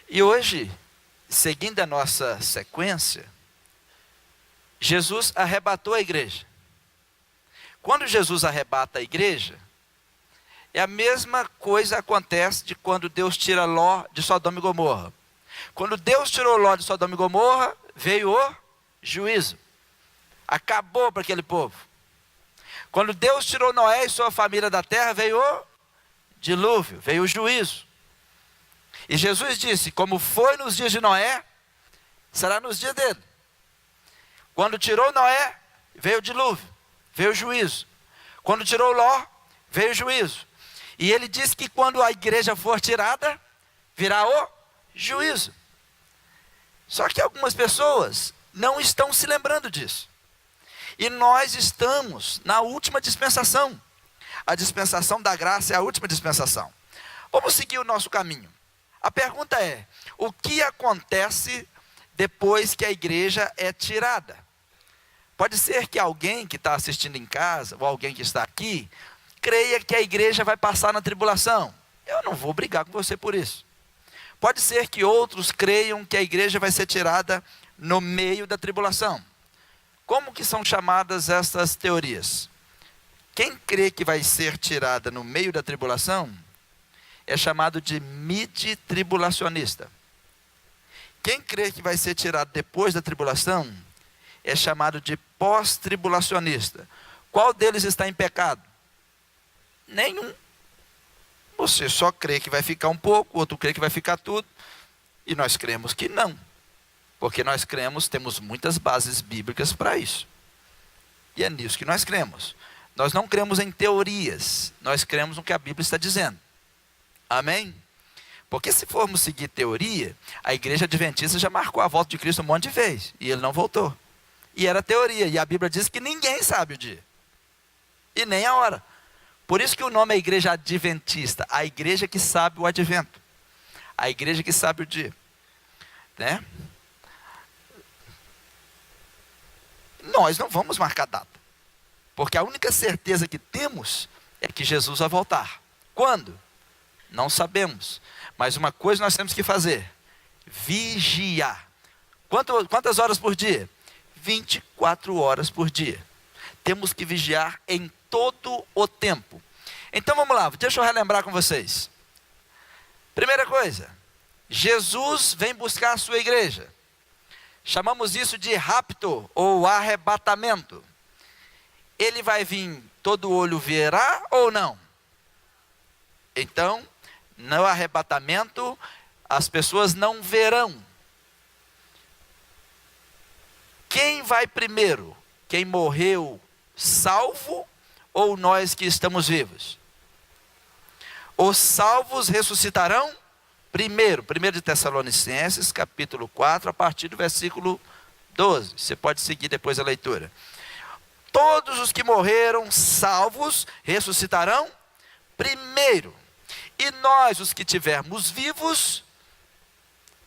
E hoje, seguindo a nossa sequência, Jesus arrebatou a igreja. Quando Jesus arrebata a igreja, é a mesma coisa acontece de quando Deus tira Ló de Sodoma e Gomorra. Quando Deus tirou Ló de Sodoma e Gomorra, veio o juízo. Acabou para aquele povo. Quando Deus tirou Noé e sua família da terra, veio o dilúvio, veio o juízo. E Jesus disse, como foi nos dias de Noé, será nos dias dele. Quando tirou Noé, veio o dilúvio, veio o juízo. Quando tirou Ló, veio o juízo. E ele disse que quando a igreja for tirada, virá o juízo. Só que algumas pessoas não estão se lembrando disso. E nós estamos na última dispensação. A dispensação da graça é a última dispensação. Vamos seguir o nosso caminho. A pergunta é, o que acontece depois que a igreja é tirada? Pode ser que alguém que está assistindo em casa, ou alguém que está aqui, creia que a igreja vai passar na tribulação. Eu não vou brigar com você por isso. Pode ser que outros creiam que a igreja vai ser tirada no meio da tribulação. Como que são chamadas essas teorias? Quem crê que vai ser tirada no meio da tribulação é chamado de mid-tribulacionista. Quem crê que vai ser tirado depois da tribulação é chamado de pós-tribulacionista. Qual deles está em pecado? Nenhum. Você só crê que vai ficar um pouco, outro crê que vai ficar tudo, e nós cremos que não. Porque nós cremos, temos muitas bases bíblicas para isso. E é nisso que nós cremos. Nós não cremos em teorias, nós cremos no que a Bíblia está dizendo. Amém? Porque se formos seguir teoria, a igreja adventista já marcou a volta de Cristo um monte de vezes, e ele não voltou. E era teoria, e a Bíblia diz que ninguém sabe o dia, e nem a hora. Por isso que o nome é igreja adventista, a igreja que sabe o advento, a igreja que sabe o dia, né? Nós não vamos marcar data, porque a única certeza que temos é que Jesus vai voltar. Quando? Não sabemos, mas uma coisa nós temos que fazer, vigiar. Quantas horas por dia? 24 horas por dia. Temos que vigiar em todo o tempo. Então vamos lá, deixa eu relembrar com vocês. Primeira coisa, Jesus vem buscar a sua igreja. Chamamos isso de rapto ou arrebatamento. Ele vai vir, todo olho verá ou não? Então, no arrebatamento, as pessoas não verão. Quem vai primeiro? Quem morreu salvo ou nós que estamos vivos? Os salvos ressuscitarão primeiro. 1 de Tessalonicenses, capítulo 4, a partir do versículo 12. Você pode seguir depois a leitura. Todos os que morreram salvos ressuscitarão primeiro. E nós, os que tivermos vivos,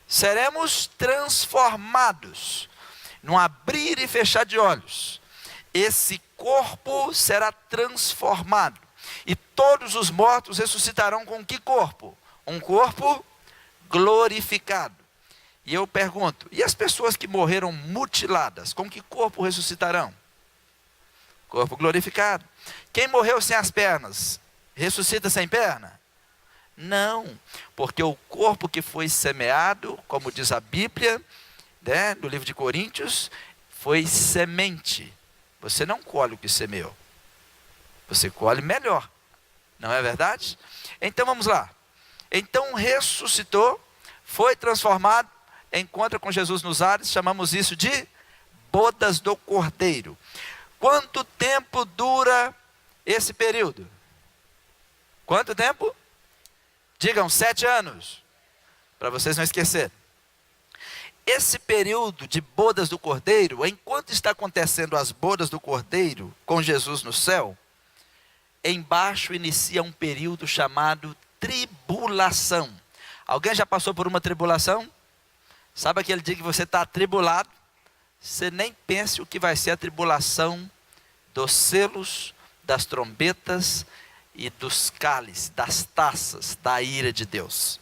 seremos transformados num abrir e fechar de olhos. Esse corpo será transformado. E todos os mortos ressuscitarão com que corpo? Um corpo glorificado. E eu pergunto, e as pessoas que morreram mutiladas, com que corpo ressuscitarão? Corpo glorificado. Quem morreu sem as pernas, ressuscita sem perna? Não, porque o corpo que foi semeado, como diz a Bíblia, né, no livro de Coríntios, foi semente. Você não colhe o que semeou, você colhe melhor, não é verdade? Então vamos lá. Então ressuscitou, foi transformado, encontra com Jesus nos ares, chamamos isso de bodas do Cordeiro. Quanto tempo dura esse período? Quanto tempo? Digam, 7 anos, para vocês não esquecerem. Esse período de bodas do Cordeiro, enquanto está acontecendo as bodas do Cordeiro com Jesus no céu, embaixo inicia um período chamado tribulação. Alguém já passou por uma tribulação? Sabe aquele dia que você está atribulado? Você nem pense o que vai ser a tribulação dos selos, das trombetas e dos cálices, das taças da ira de Deus.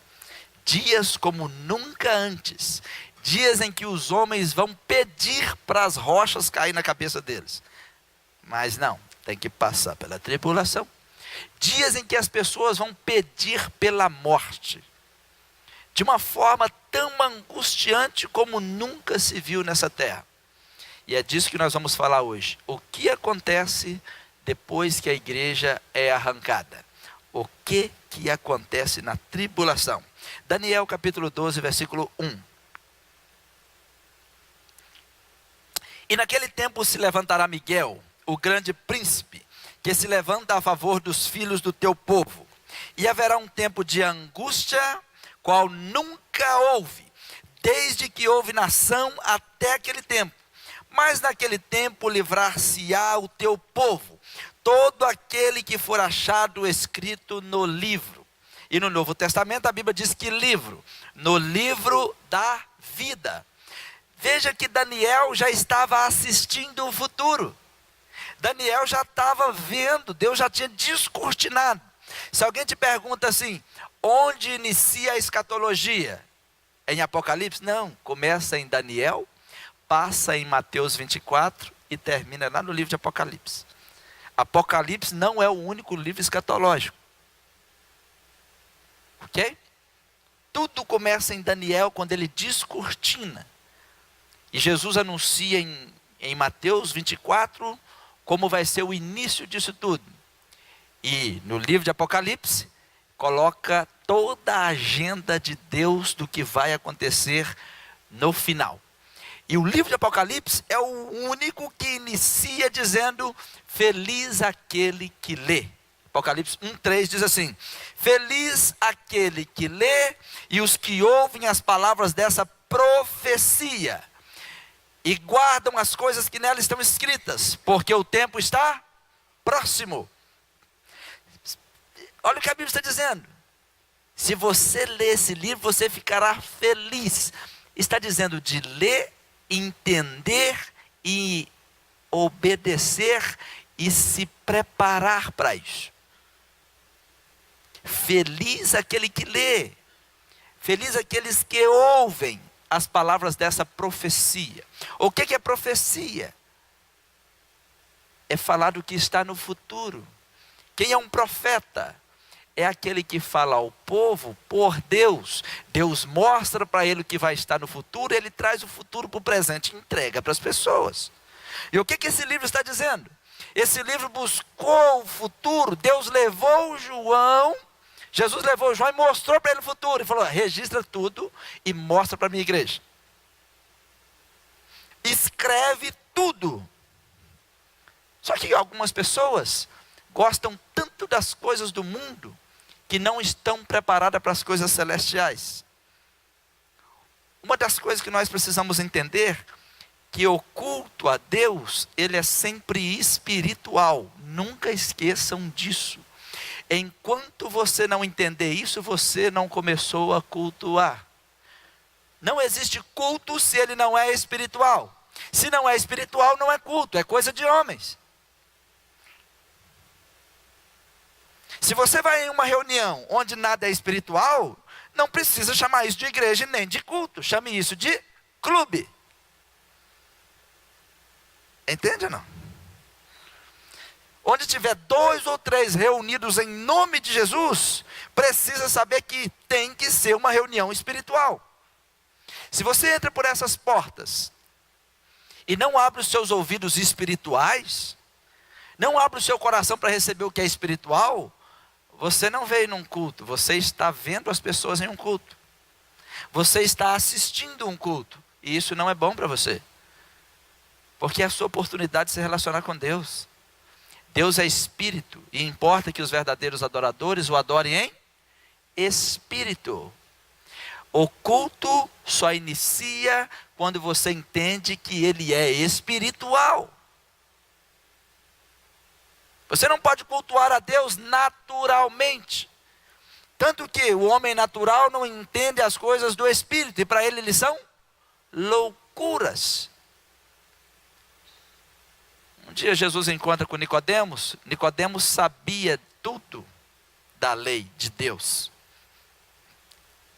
dias como nunca antes, dias em que os homens vão pedir para as rochas cair na cabeça deles, mas não, tem que passar pela tribulação, dias em que as pessoas vão pedir pela morte, de uma forma tão angustiante como nunca se viu nessa terra. E é disso que nós vamos falar hoje. O que acontece depois que a igreja é arrancada? O que acontece na tribulação? Daniel capítulo 12, versículo 1. E naquele tempo se levantará Miguel, o grande príncipe, que se levanta a favor dos filhos do teu povo. E haverá um tempo de angústia, qual nunca houve, desde que houve nação até aquele tempo. Mas naquele tempo livrar-se-á o teu povo, todo aquele que for achado escrito no livro. E no Novo Testamento a Bíblia diz que livro? No livro da vida. Veja que Daniel já estava assistindo o futuro. Daniel já estava vendo, Deus já tinha descortinado. Se alguém te pergunta assim, onde inicia a escatologia? Em Apocalipse? Não, começa em Daniel, passa em Mateus 24 e termina lá no livro de Apocalipse. Apocalipse não é o único livro escatológico. Ok? Tudo começa em Daniel quando ele descortina. E Jesus anuncia em Mateus 24 como vai ser o início disso tudo. E no livro de Apocalipse, coloca toda a agenda de Deus do que vai acontecer no final. E o livro de Apocalipse é o único que inicia dizendo, feliz aquele que lê. Apocalipse 1:3 diz assim, feliz aquele que lê e os que ouvem as palavras dessa profecia e guardam as coisas que nela estão escritas, porque o tempo está próximo. Olha o que a Bíblia está dizendo. Se você ler esse livro, você ficará feliz. Está dizendo de ler, entender e obedecer e se preparar para isso. Feliz aquele que lê, feliz aqueles que ouvem as palavras dessa profecia. O que é profecia? É falar do que está no futuro. Quem é um profeta? É aquele que fala ao povo por Deus. Deus mostra para ele o que vai estar no futuro, ele traz o futuro para o presente, entrega para as pessoas. E o que esse livro está dizendo? Esse livro buscou o futuro. Deus levou João, Jesus levou João e mostrou para ele o futuro. E falou, registra tudo e mostra para a minha igreja. Escreve tudo. Só que algumas pessoas gostam tanto das coisas do mundo que não estão preparadas para as coisas celestiais. Uma das coisas que nós precisamos entender, que o culto a Deus, ele é sempre espiritual. Nunca esqueçam disso. Enquanto você não entender isso, você não começou a cultuar. Não existe culto se ele não é espiritual. Se não é espiritual, não é culto, é coisa de homens. Se você vai em uma reunião onde nada é espiritual, não precisa chamar isso de igreja nem de culto. Chame isso de clube. Entende ou não? Onde tiver 2 ou 3 reunidos em nome de Jesus, precisa saber que tem que ser uma reunião espiritual. Se você entra por essas portas e não abre os seus ouvidos espirituais, não abre o seu coração para receber o que é espiritual, você não veio num culto, você está vendo as pessoas em um culto. Você está assistindo um culto, e isso não é bom para você. Porque é a sua oportunidade de se relacionar com Deus. Deus é espírito, e importa que os verdadeiros adoradores o adorem em espírito. O culto só inicia quando você entende que ele é espiritual. Você não pode cultuar a Deus naturalmente. Tanto que o homem natural não entende as coisas do Espírito. E para ele eles são loucuras. Um dia Jesus encontra com Nicodemos. Nicodemos sabia tudo da lei de Deus.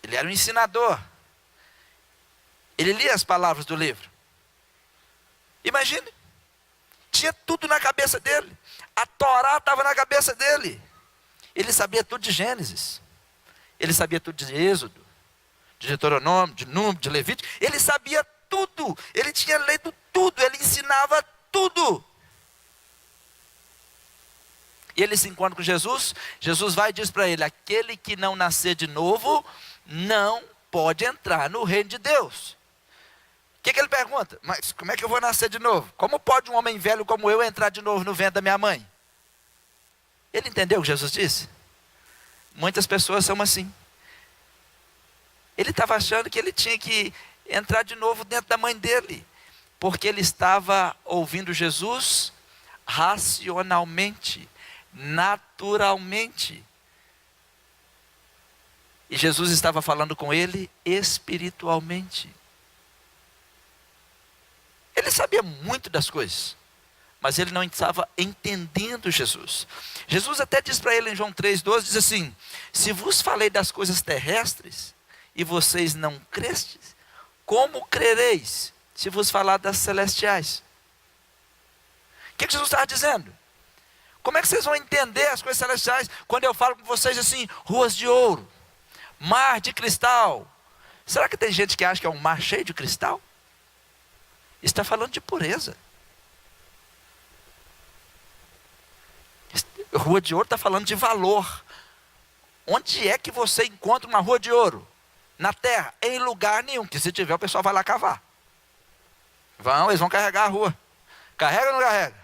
Ele era um ensinador. Ele lia as palavras do livro. Imagine, tinha tudo na cabeça dele. A Torá estava na cabeça dele. Ele sabia tudo de Gênesis. Ele sabia tudo de Êxodo, de Deuteronômio, de Número, de Levítico. Ele sabia tudo. Ele tinha lido tudo. Ele ensinava tudo. E ele se encontra com Jesus. Jesus vai e diz para ele: aquele que não nascer de novo não pode entrar no reino de Deus. O que ele pergunta? Mas como é que eu vou nascer de novo? Como pode um homem velho como eu entrar de novo no ventre da minha mãe? Ele entendeu o que Jesus disse? Muitas pessoas são assim. Ele estava achando que ele tinha que entrar de novo dentro da mãe dele, porque ele estava ouvindo Jesus racionalmente, naturalmente. E Jesus estava falando com ele espiritualmente. Ele sabia muito das coisas, mas ele não estava entendendo Jesus. Jesus até diz para ele em João 3,12, diz assim: se vos falei das coisas terrestres, e vocês não crestes, como crereis, se vos falar das celestiais? O que Jesus estava dizendo? Como é que vocês vão entender as coisas celestiais, quando eu falo com vocês assim, ruas de ouro, mar de cristal? Será que tem gente que acha que é um mar cheio de cristal? Está falando de pureza. Rua de ouro está falando de valor. Onde é que você encontra uma rua de ouro? Na terra? Em lugar nenhum. Que se tiver, o pessoal vai lá cavar. Eles vão carregar a rua. Carrega ou não carrega?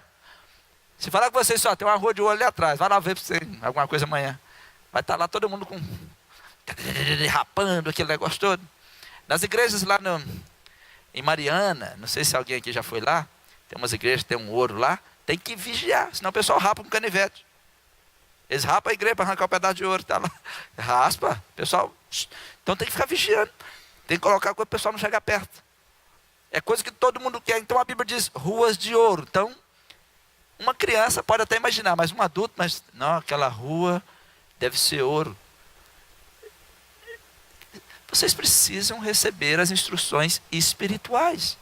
Se falar com vocês só, tem uma rua de ouro ali atrás, vai lá ver para você alguma coisa amanhã. Vai estar lá todo mundo com rapando aquele negócio todo. Nas igrejas lá em Mariana, não sei se alguém aqui já foi lá, tem umas igrejas que tem um ouro lá, tem que vigiar, senão o pessoal rapa um canivete. Eles rapam a igreja para arrancar um pedaço de ouro, tá lá. Raspa, pessoal. Então tem que ficar vigiando. Tem que colocar coisa para o pessoal não chegar perto. É coisa que todo mundo quer. Então a Bíblia diz ruas de ouro. Então, uma criança pode até imaginar, mas um adulto, mas não, aquela rua deve ser ouro. Vocês precisam receber as instruções espirituais.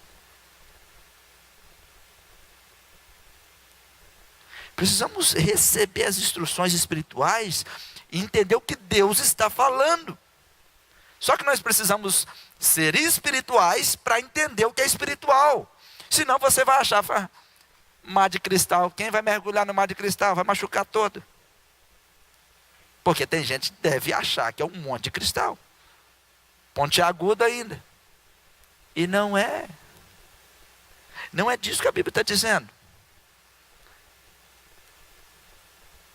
Precisamos receber as instruções espirituais e entender o que Deus está falando. Só que nós precisamos ser espirituais para entender o que é espiritual. Senão você vai achar, mar de cristal, quem vai mergulhar no mar de cristal? Vai machucar todo. Porque tem gente que deve achar que é um monte de cristal. Ponte aguda ainda. E não é. Não é disso que a Bíblia está dizendo.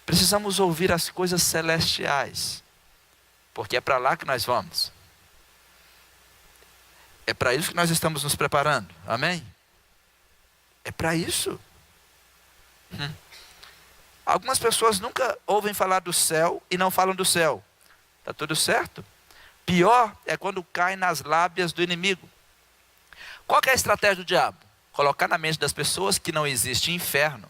Precisamos ouvir as coisas celestiais. Porque é para lá que nós vamos. É para isso que nós estamos nos preparando. Amém? É para isso. Algumas pessoas nunca ouvem falar do céu e não falam do céu. Está tudo certo? Pior é quando cai nas lábias do inimigo. Qual que é a estratégia do diabo? Colocar na mente das pessoas que não existe inferno.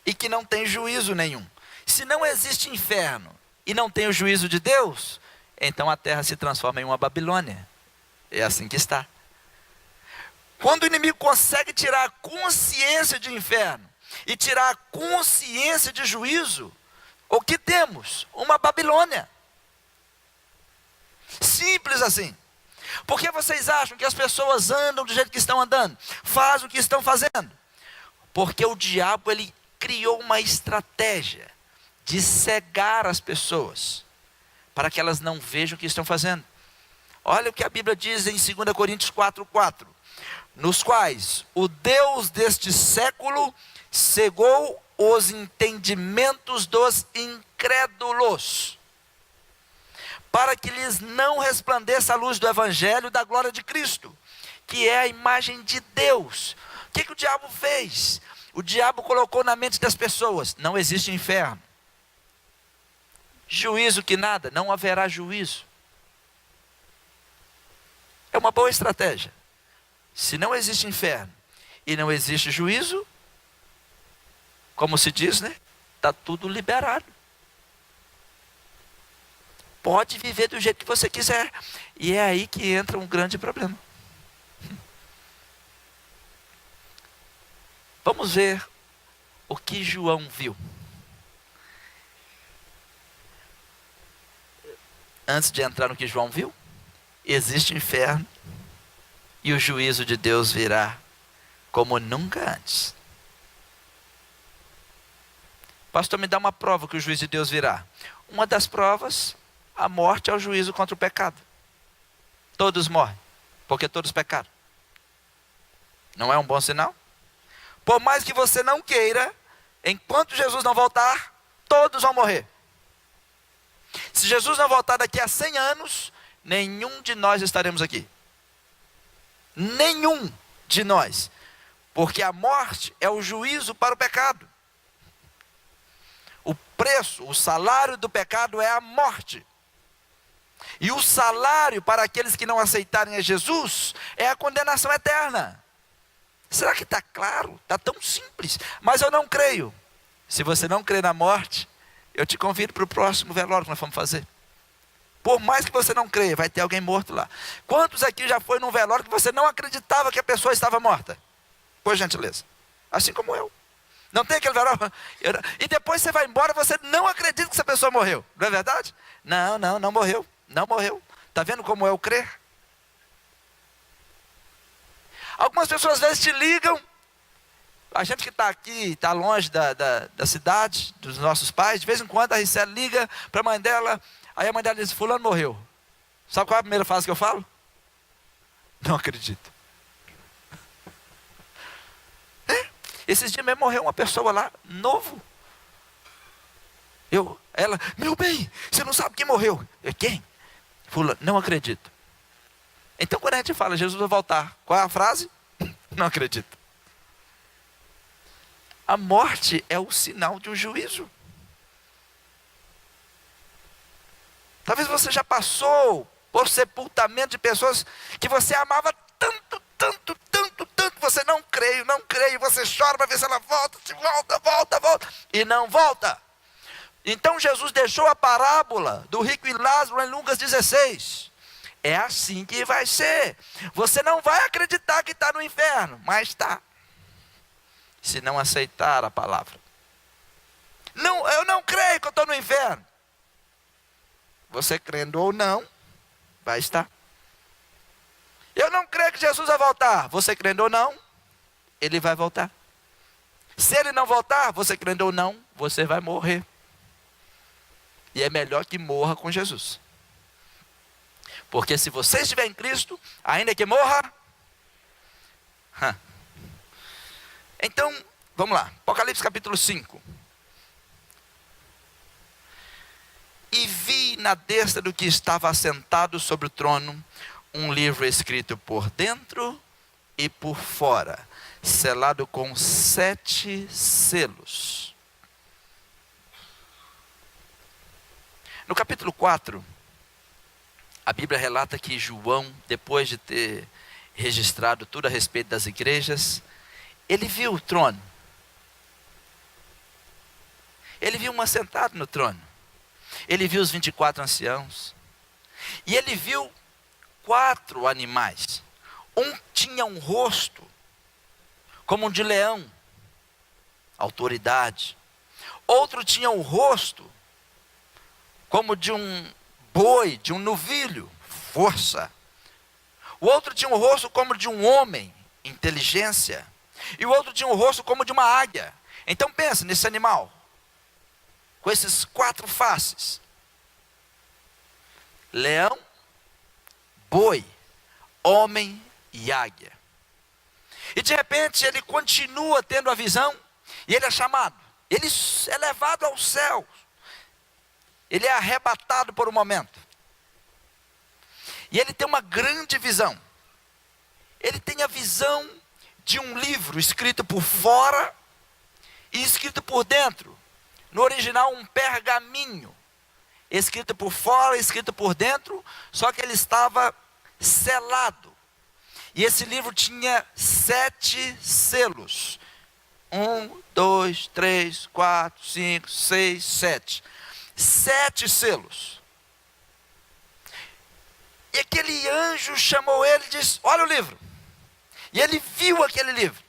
E que não tem juízo nenhum. Se não existe inferno e não tem o juízo de Deus, então a terra se transforma em uma Babilônia. É assim que está. Quando o inimigo consegue tirar a consciência de inferno e tirar a consciência de juízo, o que temos? Uma Babilônia. Simples assim. Por que vocês acham que as pessoas andam do jeito que estão andando? Fazem o que estão fazendo? Porque o diabo, ele criou uma estratégia de cegar as pessoas, para que elas não vejam o que estão fazendo. Olha o que a Bíblia diz em 2 Coríntios 4:4. Nos quais o Deus deste século cegou os entendimentos dos incrédulos, para que lhes não resplandeça a luz do Evangelho da glória de Cristo, que é a imagem de Deus. O que o diabo fez? O diabo colocou na mente das pessoas: não existe inferno. Juízo que nada, não haverá juízo. É uma boa estratégia. Se não existe inferno e não existe juízo, como se diz, né? Está tudo liberado. pode viver do jeito que você quiser. E é aí que entra um grande problema. Vamos ver o que João viu. Antes de entrar no que João viu, existe o inferno e o juízo de Deus virá como nunca antes. Pastor, me dá uma prova que o juízo de Deus virá. Uma das provas, a morte é o juízo contra o pecado. Todos morrem, porque todos pecaram. Não é um bom sinal? Por mais que você não queira, enquanto Jesus não voltar, todos vão morrer. Se Jesus não voltar daqui a 100 anos, nenhum de nós estaremos aqui. Nenhum de nós. Porque a morte é o juízo para o pecado. O preço, o salário do pecado é a morte. E o salário para aqueles que não aceitarem a Jesus é a condenação eterna. Será que está claro? Está tão simples. Mas eu não creio. Se você não crê na morte, eu te convido para o próximo velório que nós vamos fazer. Por mais que você não creia, vai ter alguém morto lá. Quantos aqui já foi num velório que você não acreditava que a pessoa estava morta? Por gentileza. Assim como eu. Não tem aquele velório? E depois você vai embora, você não acredita que essa pessoa morreu. Não é verdade? Não morreu. Não morreu. Está vendo como é o crer? Algumas pessoas às vezes te ligam. A gente que está aqui, está longe da cidade, dos nossos pais, de vez em quando a Ricele liga para a mãe dela. Aí a mãe dela diz, fulano morreu. Sabe qual é a primeira frase que eu falo? Não acredito. Esses dias mesmo morreu uma pessoa lá, novo. Ela, meu bem, você não sabe quem morreu. Quem? Fulano, não acredito. Então quando a gente fala, Jesus vai voltar, qual é a frase? Não acredito. A morte é o sinal de um juízo. Talvez você já passou por sepultamento de pessoas que você amava tanto, você não creio, você chora para ver se ela volta, volta, e não volta. Então Jesus deixou a parábola do rico e Lázaro em Lucas 16. É assim que vai ser. Você não vai acreditar que está no inferno, mas está. Se não aceitar a palavra. Não, eu não creio que eu estou no inferno. Você crendo ou não, vai estar. Eu não creio que Jesus vai voltar. Você crendo ou não, ele vai voltar. Se ele não voltar, você crendo ou não, você vai morrer. E é melhor que morra com Jesus. Porque se você estiver em Cristo, ainda que morra. Então, vamos lá. Apocalipse capítulo 5. E vi na destra do que estava assentado sobre o trono um livro escrito por dentro e por fora, selado com 7 selos. No capítulo 4, a Bíblia relata que João, depois de ter registrado tudo a respeito das igrejas, ele viu o trono. Ele viu um assentado no trono. Ele viu os 24 anciãos. E ele viu 4 animais. Um tinha um rosto como um de leão, autoridade. Outro tinha um rosto como de um boi, de um novilho, força. O outro tinha um rosto como de um homem, inteligência. E o outro tinha um rosto como de uma águia. Então pensa nesse animal, com esses 4 faces: leão, boi, homem e águia. E de repente ele continua tendo a visão, e ele é chamado, ele é levado ao céu, ele é arrebatado por um momento, e ele tem uma grande visão. Ele tem a visão de um livro escrito por fora e escrito por dentro. No original, um pergaminho, escrito por fora e escrito por dentro, só que ele estava selado. E esse livro tinha 7 selos. 1, 2, 3, 4, 5, 6, 7. 7 selos. E aquele anjo chamou ele e disse: olha o livro. E ele viu aquele livro.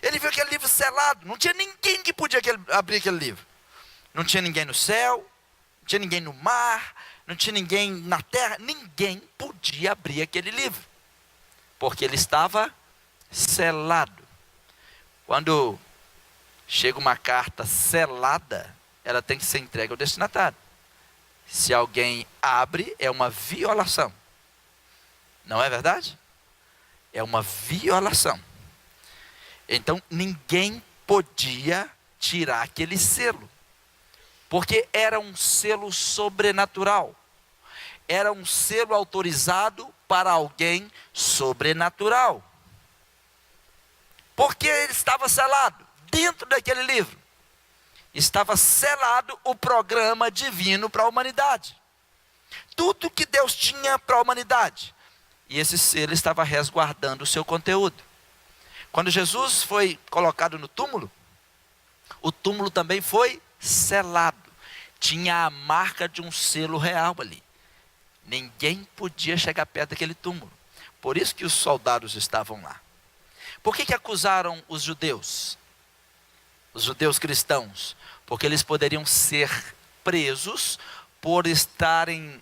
Ele viu aquele livro selado. Não tinha ninguém que podia abrir aquele livro. Não tinha ninguém no céu, não tinha ninguém no mar, não tinha ninguém na terra. Ninguém podia abrir aquele livro, porque ele estava selado. Quando chega uma carta selada, ela tem que ser entregue ao destinatário. Se alguém abre, é uma violação. Não é verdade? É uma violação. Então ninguém podia tirar aquele selo, porque era um selo sobrenatural. Era um selo autorizado para alguém sobrenatural. Porque ele estava selado dentro daquele livro. Estava selado o programa divino para a humanidade. Tudo que Deus tinha para a humanidade. E esse selo estava resguardando o seu conteúdo. Quando Jesus foi colocado no túmulo, o túmulo também foi selado. Tinha a marca de um selo real ali. Ninguém podia chegar perto daquele túmulo. Por isso que os soldados estavam lá. Por que acusaram os judeus? Os judeus cristãos? Porque eles poderiam ser presos por estarem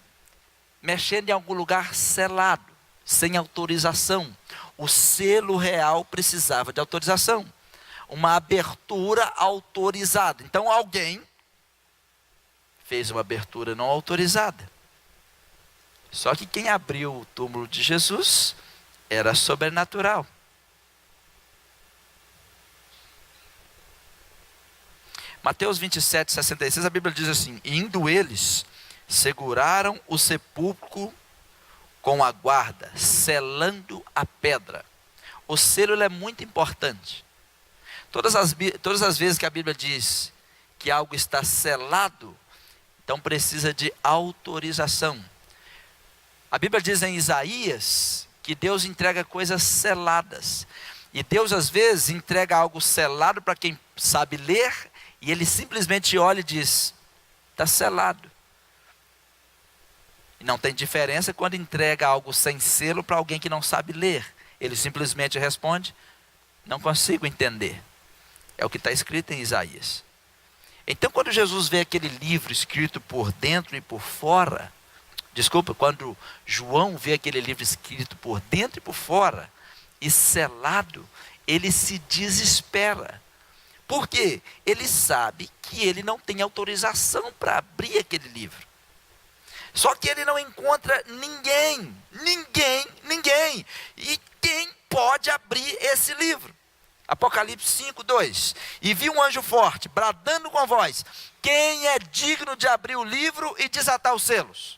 mexendo em algum lugar selado, sem autorização. O selo real precisava de autorização. Uma abertura autorizada. Então alguém fez uma abertura não autorizada. Só que quem abriu o túmulo de Jesus era sobrenatural. Mateus 27, 66, a Bíblia diz assim: indo eles, seguraram o sepulcro com a guarda, selando a pedra. O selo é muito importante. Todas as vezes que a Bíblia diz que algo está selado, então precisa de autorização. A Bíblia diz em Isaías que Deus entrega coisas seladas. E Deus às vezes entrega algo selado para quem sabe ler, e ele simplesmente olha e diz: está selado. E não tem diferença quando entrega algo sem selo para alguém que não sabe ler. Ele simplesmente responde: não consigo entender. É o que está escrito em Isaías. Então quando Jesus vê aquele livro escrito por dentro e por fora, quando João vê aquele livro escrito por dentro e por fora, e selado, ele se desespera. Por quê? Ele sabe que ele não tem autorização para abrir aquele livro. Só que ele não encontra ninguém. E quem pode abrir esse livro? Apocalipse 5, 2. E vi um anjo forte, bradando com voz: quem é digno de abrir o livro e desatar os selos?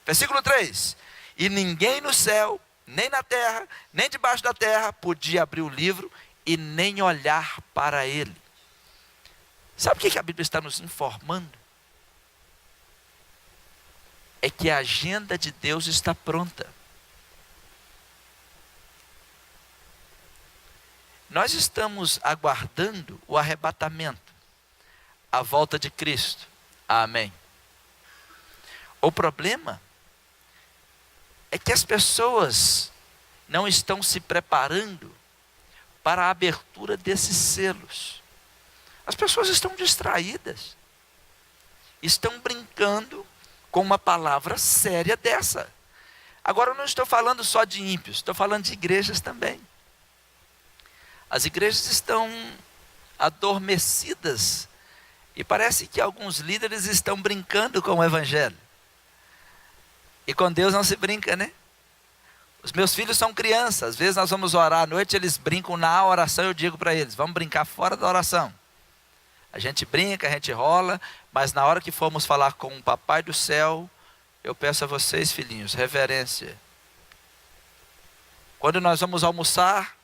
Versículo 3. E ninguém no céu, nem na terra, nem debaixo da terra, podia abrir o livro e nem olhar para ele. Sabe o que a Bíblia está nos informando? É que a agenda de Deus está pronta. Nós estamos aguardando o arrebatamento, a volta de Cristo. Amém. O problema é que as pessoas não estão se preparando para a abertura desses selos. As pessoas estão distraídas, estão brincando com uma palavra séria dessa. Agora eu não estou falando só de ímpios, estou falando de igrejas também. As igrejas estão adormecidas e parece que alguns líderes estão brincando com o evangelho. E com Deus não se brinca, né? Os meus filhos são crianças, às vezes nós vamos orar à noite, eles brincam na oração, eu digo para eles: vamos brincar fora da oração. A gente brinca, a gente rola, mas na hora que formos falar com o Papai do Céu, eu peço a vocês, filhinhos, reverência. Quando nós vamos almoçar,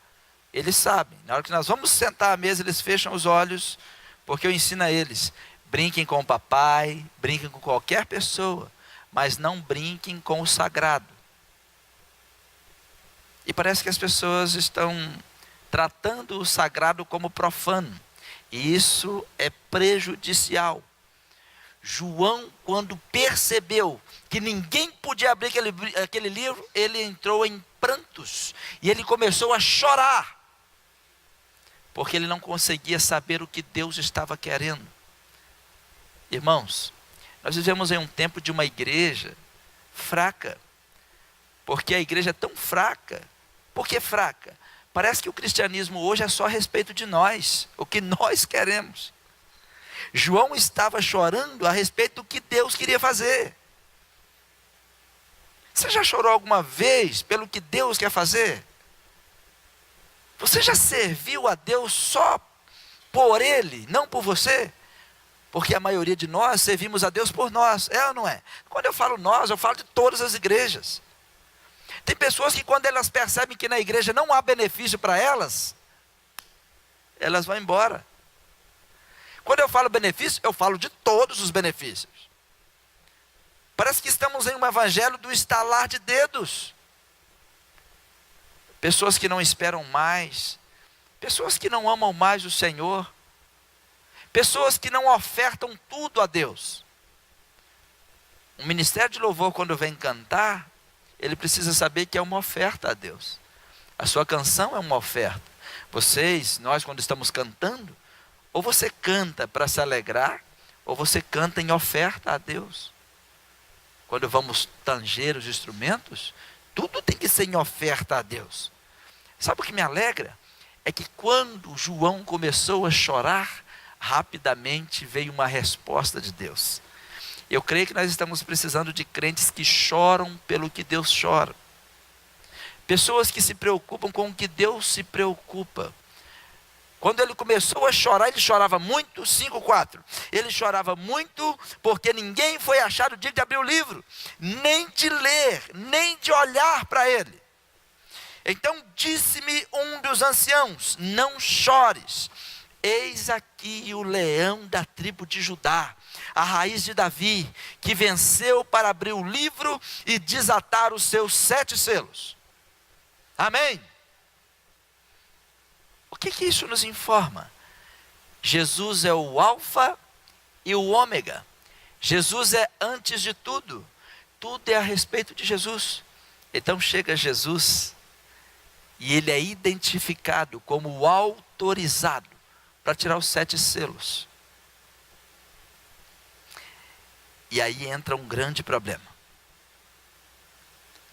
eles sabem. Na hora que nós vamos sentar à mesa, eles fecham os olhos, porque eu ensino a eles: brinquem com o papai, brinquem com qualquer pessoa, mas não brinquem com o sagrado. E parece que as pessoas estão tratando o sagrado como profano. E isso é prejudicial. João, quando percebeu que ninguém podia abrir aquele livro, ele entrou em prantos e ele começou a chorar, porque ele não conseguia saber o que Deus estava querendo. Irmãos, nós vivemos em um tempo de uma igreja fraca, porque a igreja é tão fraca. Por que fraca? Parece que o cristianismo hoje é só a respeito de nós, o que nós queremos. João estava chorando a respeito do que Deus queria fazer. Você já chorou alguma vez pelo que Deus quer fazer? Você já serviu a Deus só por Ele, não por você? Porque a maioria de nós servimos a Deus por nós, é ou não é? Quando eu falo nós, eu falo de todas as igrejas. Tem pessoas que quando elas percebem que na igreja não há benefício para elas, elas vão embora. Quando eu falo benefício, eu falo de todos os benefícios. Parece que estamos em um evangelho do estalar de dedos. Pessoas que não esperam mais, pessoas que não amam mais o Senhor, pessoas que não ofertam tudo a Deus. O ministério de louvor, quando vem cantar, ele precisa saber que é uma oferta a Deus. A sua canção é uma oferta. Nós quando estamos cantando, ou você canta para se alegrar, ou você canta em oferta a Deus. Quando vamos tanger os instrumentos, tudo tem que ser em oferta a Deus. Sabe o que me alegra? É que quando João começou a chorar, rapidamente veio uma resposta de Deus. Eu creio que nós estamos precisando de crentes que choram pelo que Deus chora. Pessoas que se preocupam com o que Deus se preocupa. Quando ele começou a chorar, ele chorava muito, 5:4. Ele chorava muito porque ninguém foi achado digno de abrir o livro, nem de ler, nem de olhar para ele. Então disse-me um dos anciãos: não chores, eis aqui o leão da tribo de Judá, a raiz de Davi, que venceu para abrir o livro e desatar os seus 7 selos. Amém? O que isso nos informa? Jesus é o alfa e o ômega. Jesus é antes de tudo. Tudo é a respeito de Jesus. Então chega Jesus e ele é identificado como o autorizado para tirar os 7 selos. E aí entra um grande problema.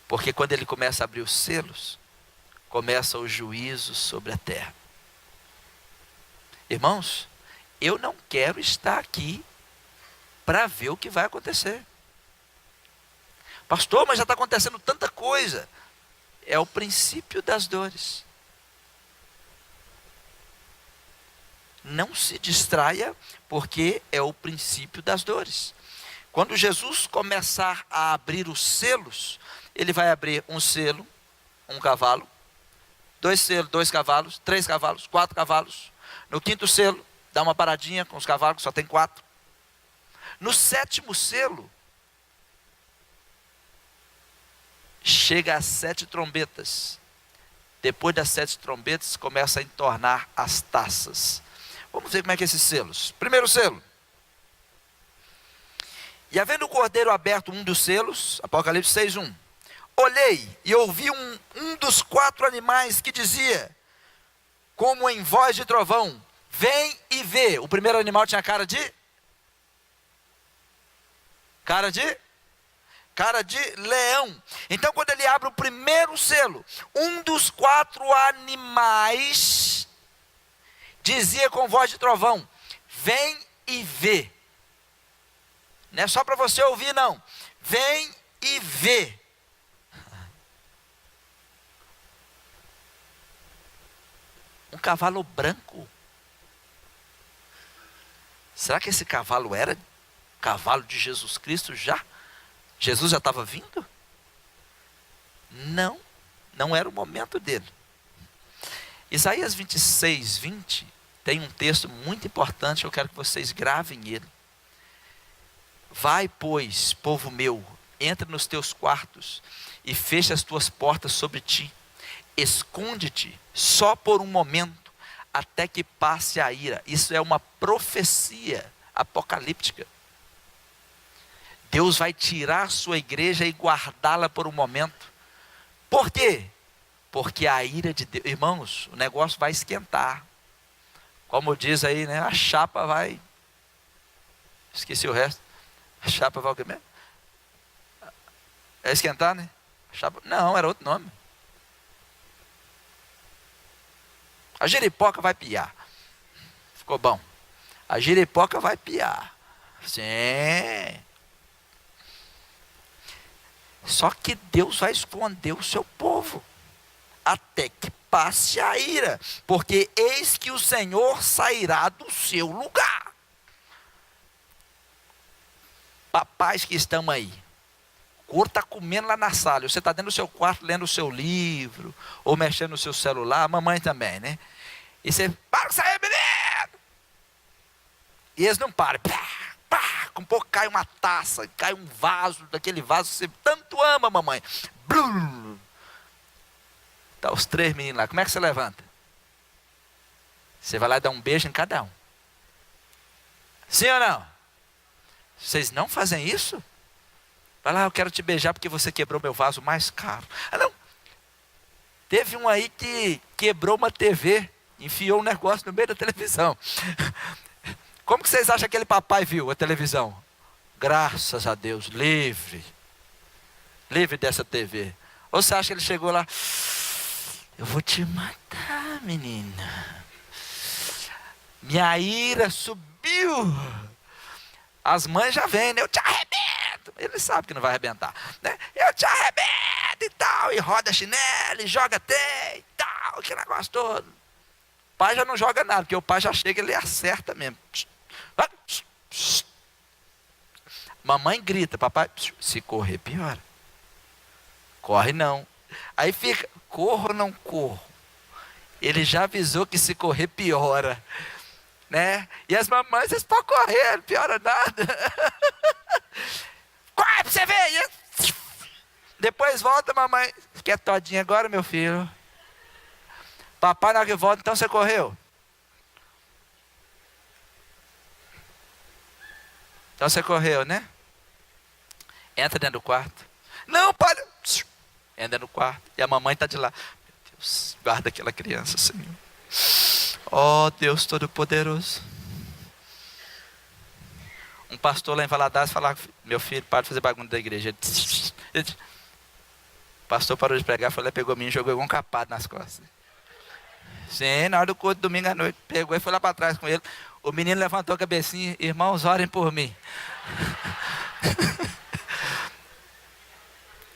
Porque quando ele começa a abrir os selos, começa o juízo sobre a terra. Irmãos, eu não quero estar aqui para ver o que vai acontecer. Pastor, mas já está acontecendo tanta coisa. É o princípio das dores. Não se distraia, porque é o princípio das dores. Quando Jesus começar a abrir os selos, ele vai abrir um selo, um cavalo, 2 selos, 2 cavalos, 3 cavalos, 4 cavalos. No 5º selo, dá uma paradinha com os cavalos, só tem 4. No 7º selo, chega a 7 trombetas. Depois das 7 trombetas, começa a entornar as taças. Vamos ver como é que é esses selos. Primeiro selo. E havendo o cordeiro aberto um dos selos, Apocalipse 6:1, olhei e ouvi um dos 4 animais que dizia, como em voz de trovão, vem e vê. O primeiro animal tinha cara de leão. Então quando ele abre o primeiro selo, um dos 4 animais dizia com voz de trovão, vem e vê. Não é só para você ouvir não, vem e vê. Um cavalo branco. Será que esse cavalo era cavalo de Jesus Cristo já? Jesus já estava vindo? Não, não era o momento dele. Isaías 26:20 tem um texto muito importante, eu quero que vocês gravem ele. Vai, pois, povo meu, entra nos teus quartos e fecha as tuas portas sobre ti. Esconde-te só por um momento, até que passe a ira. Isso é uma profecia apocalíptica. Deus vai tirar a sua igreja e guardá-la por um momento. Por quê? Porque a ira de Deus, irmãos, o negócio vai esquentar. Como diz aí, né? A chapa vai, esqueci o resto. A chapa vai o quê mesmo? É esquentar, né? A chapa, não, era outro nome. A jeripoca vai piar. Ficou bom. A jeripoca vai piar. Sim. Só que Deus vai esconder o seu povo até que passe a ira, porque eis que o Senhor sairá do seu lugar. Papais que estão aí, o couro está comendo lá na sala, você está dentro do seu quarto lendo o seu livro, ou mexendo no seu celular, a mamãe também, né? E você, para de sair, menino! E eles não param, com um pouco cai uma taça, cai um vaso, daquele vaso que você tanto ama, mamãe. Blum. Tá os 3 meninos lá, como é que você levanta? Você vai lá e dá um beijo em cada um. Sim ou não? Vocês não fazem isso? Vai lá, eu quero te beijar porque você quebrou meu vaso mais caro. Ah, não. Teve um aí que quebrou uma TV, enfiou um negócio no meio da televisão. Como que vocês acham que aquele papai viu a televisão? Graças a Deus, livre. Livre dessa TV. Ou você acha que ele chegou lá, eu vou te matar, menina. Minha ira subiu. As mães já vêm, né? Eu te arrebento. Ele sabe que não vai arrebentar, né? Eu te arrebento e tal. E roda chinelo, e joga até e tal. Que negócio todo. O pai já não joga nada, porque o pai já chega e ele acerta mesmo. Mamãe grita, papai, se correr piora. Corre não. Aí fica, corro ou não corro? Ele já avisou que se correr piora, né? E as mamães, vocês podem correr, não piora nada. Corre pra você ver. Depois volta, mamãe. Quer todinha agora, meu filho? Papai na hora que volta, então você correu? Então você correu, né? Entra dentro do quarto. Não, para. Entra no quarto. E a mamãe está de lá. Meu Deus, guarda aquela criança, Senhor. Ó Deus Todo-Poderoso. Um pastor lá em Valadares falava, meu filho, para de fazer bagunça da igreja. O pastor parou de pregar, falou, pegou mim e jogou igual um capado nas costas. Sim, na hora do culto, domingo à noite, pegou e foi lá para trás com ele. O menino levantou a cabecinha, irmãos, orem por mim.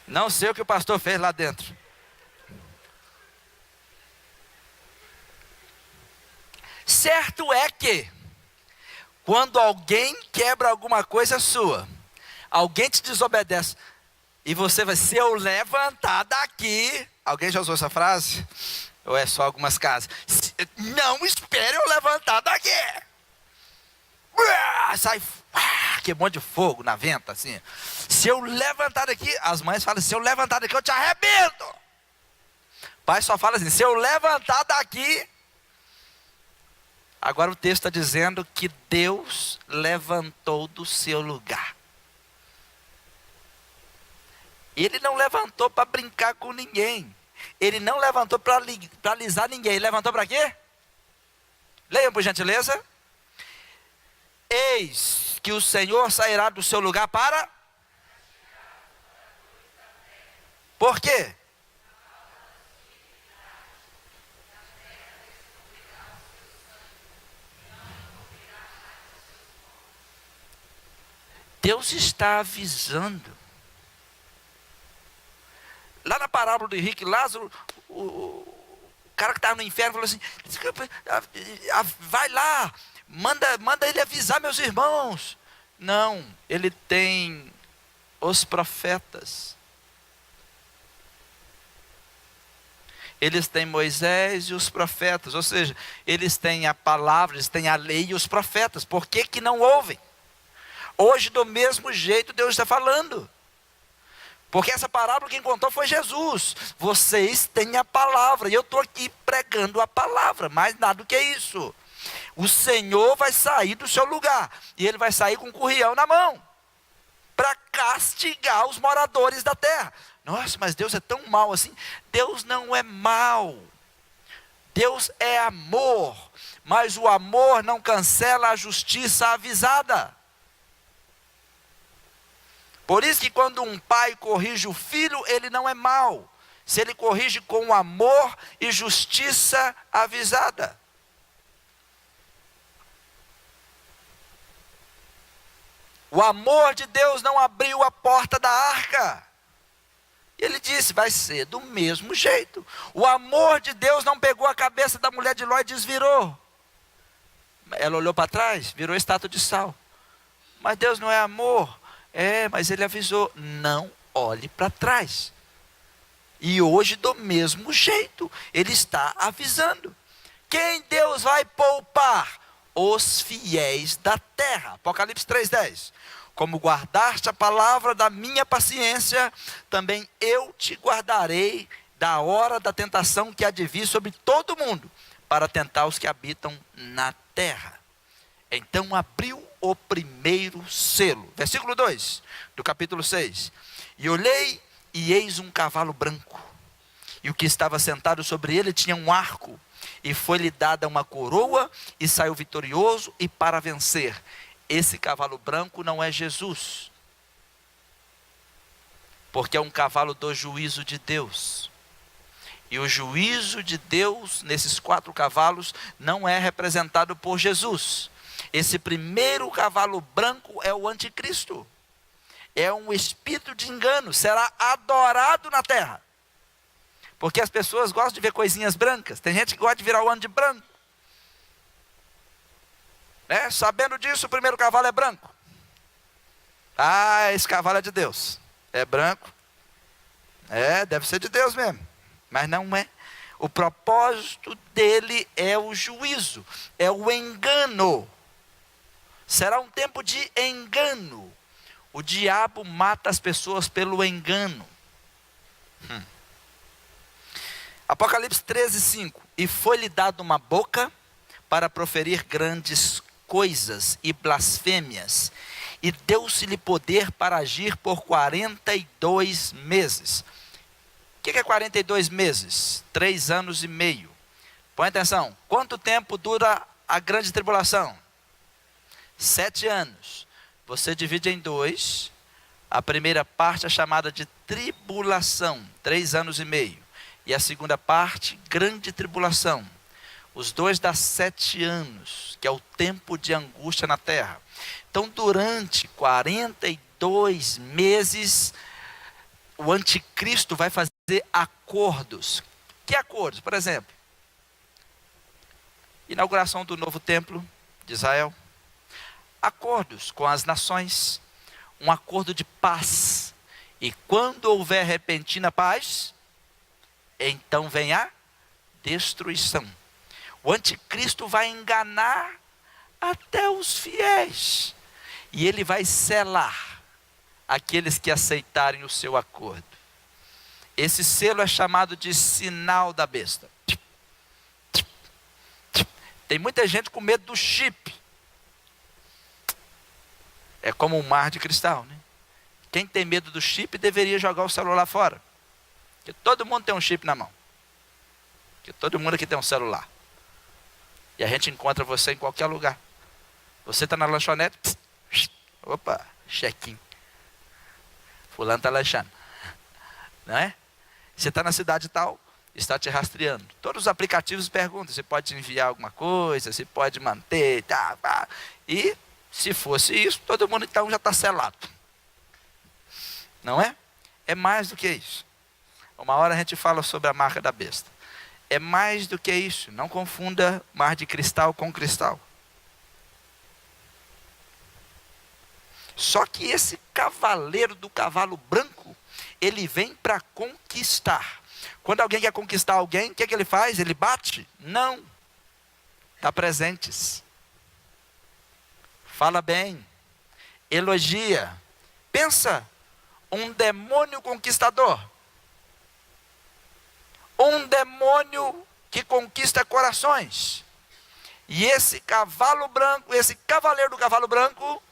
Não sei o que o pastor fez lá dentro. Certo é que, quando alguém quebra alguma coisa sua, alguém te desobedece, e você vai, se eu levantar daqui, alguém já usou essa frase? Ou é só algumas casas? Não espere eu levantar daqui. Sai que monte de fogo na venta, assim. Se eu levantar daqui, as mães falam, se eu levantar daqui eu te arrebento. Pai só fala assim, se eu levantar daqui. Agora o texto está dizendo que Deus levantou do seu lugar. Ele não levantou para brincar com ninguém. Ele não levantou para alisar ninguém. Ele levantou para quê? Leiam por gentileza. Eis que o Senhor sairá do seu lugar para... Por quê? Deus está avisando. Lá na parábola do Henrique Lázaro, o cara que estava no inferno falou assim, vai lá, manda ele avisar meus irmãos. Não, ele tem os profetas. Eles têm Moisés e os profetas, ou seja, eles têm a palavra, eles têm a lei e os profetas. Por que que não ouvem? Hoje, do mesmo jeito, Deus está falando. Porque essa parábola quem contou foi Jesus. Vocês têm a palavra, e eu estou aqui pregando a palavra, mais nada do que isso. O Senhor vai sair do seu lugar, e Ele vai sair com um currião na mão. para castigar os moradores da terra. Nossa, mas Deus é tão mau assim? Deus não é mau. Deus é amor, mas o amor não cancela a justiça avisada. Por isso que quando um pai corrige o filho, ele não é mau, se ele corrige com amor e justiça avisada. O amor de Deus não abriu a porta da arca. Ele disse, vai ser do mesmo jeito. O amor de Deus não pegou a cabeça da mulher de Ló e desvirou. Ela olhou para trás, virou estátua de sal. Mas Deus não é amor. Mas ele avisou, não olhe para trás. E hoje do mesmo jeito, ele está avisando. Quem Deus vai poupar? Os fiéis da terra. Apocalipse 3:10. Como guardaste a palavra da minha paciência, também eu te guardarei da hora da tentação que há de vir sobre todo mundo, para tentar os que habitam na terra. Então abriu o primeiro selo. Versículo 2 do capítulo 6. E olhei, e eis um cavalo branco. E o que estava sentado sobre ele tinha um arco. E foi-lhe dada uma coroa, e saiu vitorioso e para vencer. Esse cavalo branco não é Jesus, porque é um cavalo do juízo de Deus. E o juízo de Deus nesses 4 cavalos não é representado por Jesus. Esse primeiro cavalo branco é o anticristo. É um espírito de engano, será adorado na terra. Porque as pessoas gostam de ver coisinhas brancas. Tem gente que gosta de virar o ano de branco. Sabendo disso, o primeiro cavalo é branco. Esse cavalo é de Deus. É branco. Deve ser de Deus mesmo. Mas não é. O propósito dele é o juízo. É o engano. Será um tempo de engano. O diabo mata as pessoas pelo engano. Apocalipse 13:5. E foi-lhe dado uma boca para proferir grandes coisas e blasfêmias, e deu-se-lhe poder para agir por 42 meses. O que é 42 meses? 3 anos e meio. Põe atenção, quanto tempo dura a grande tribulação? 7 anos. Você divide em 2, a primeira parte é chamada de tribulação, 3 anos e meio, e a segunda parte, grande tribulação. Os 2 dá 7 anos, que é o tempo de angústia na terra. Então, durante 42 meses, o anticristo vai fazer acordos. Que acordos? Por exemplo, inauguração do novo templo de Israel. Acordos com as nações. Um acordo de paz. E quando houver repentina paz, então vem a destruição. O anticristo vai enganar até os fiéis. E ele vai selar aqueles que aceitarem o seu acordo. Esse selo é chamado de sinal da besta. Tem muita gente com medo do chip. É como um mar de cristal, né? Quem tem medo do chip deveria jogar o celular fora. Porque todo mundo tem um chip na mão. Porque todo mundo aqui tem um celular. E a gente encontra você em qualquer lugar. Você está na lanchonete, opa, check-in. Fulano está lanchando. Não é? Você está na cidade tal, está te rastreando. Todos os aplicativos perguntam, você pode enviar alguma coisa, você pode manter, tá. E se fosse isso, todo mundo então já está selado. Não é? É mais do que isso. Uma hora a gente fala sobre a marca da besta. É mais do que isso. Não confunda mar de cristal com cristal. Só que esse cavaleiro do cavalo branco, ele vem para conquistar. Quando alguém quer conquistar alguém, o que é que ele faz? Ele bate? Não. Dá presentes. Fala bem. Elogia. Pensa, um demônio conquistador. Um demônio que conquista corações. E esse cavalo branco, esse cavaleiro do cavalo branco,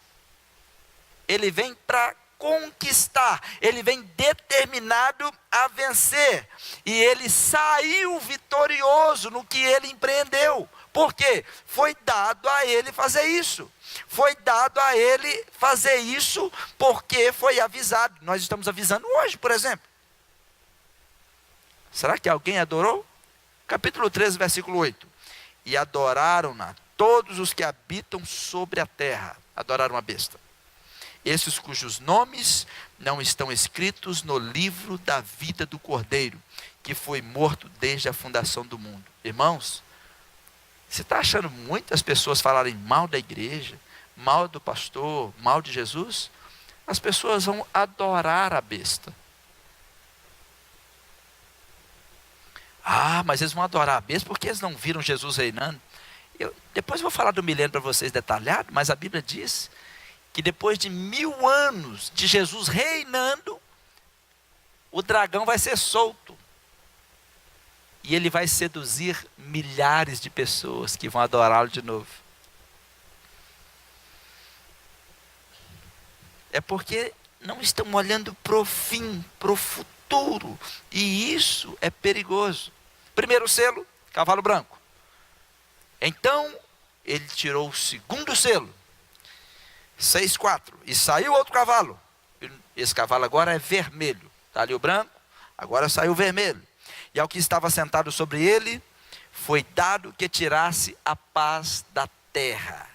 ele vem para conquistar, ele vem determinado a vencer. E ele saiu vitorioso no que ele empreendeu. Por quê? Foi dado a ele fazer isso. Foi dado a ele fazer isso porque foi avisado. Nós estamos avisando hoje, por exemplo. Será que alguém adorou? Capítulo 13, versículo 8. E adoraram-na todos os que habitam sobre a terra. Adoraram a besta. Esses cujos nomes não estão escritos no livro da vida do Cordeiro, que foi morto desde a fundação do mundo. Irmãos, você está achando muitas pessoas falarem mal da igreja, mal do pastor, mal de Jesus? As pessoas vão adorar a besta. Ah, mas eles vão adorar a besta porque eles não viram Jesus reinando. Depois eu vou falar do milênio para vocês detalhado, mas a Bíblia diz que depois de 1000 anos de Jesus reinando, o dragão vai ser solto. E ele vai seduzir milhares de pessoas que vão adorá-lo de novo. É porque não estão olhando para o fim, para o futuro. E isso é perigoso. Primeiro selo, cavalo branco. Então, ele tirou o segundo selo. 6:4. E saiu outro cavalo. Esse cavalo agora é vermelho. Está ali o branco, agora saiu o vermelho. E ao que estava sentado sobre ele, foi dado que tirasse a paz da terra.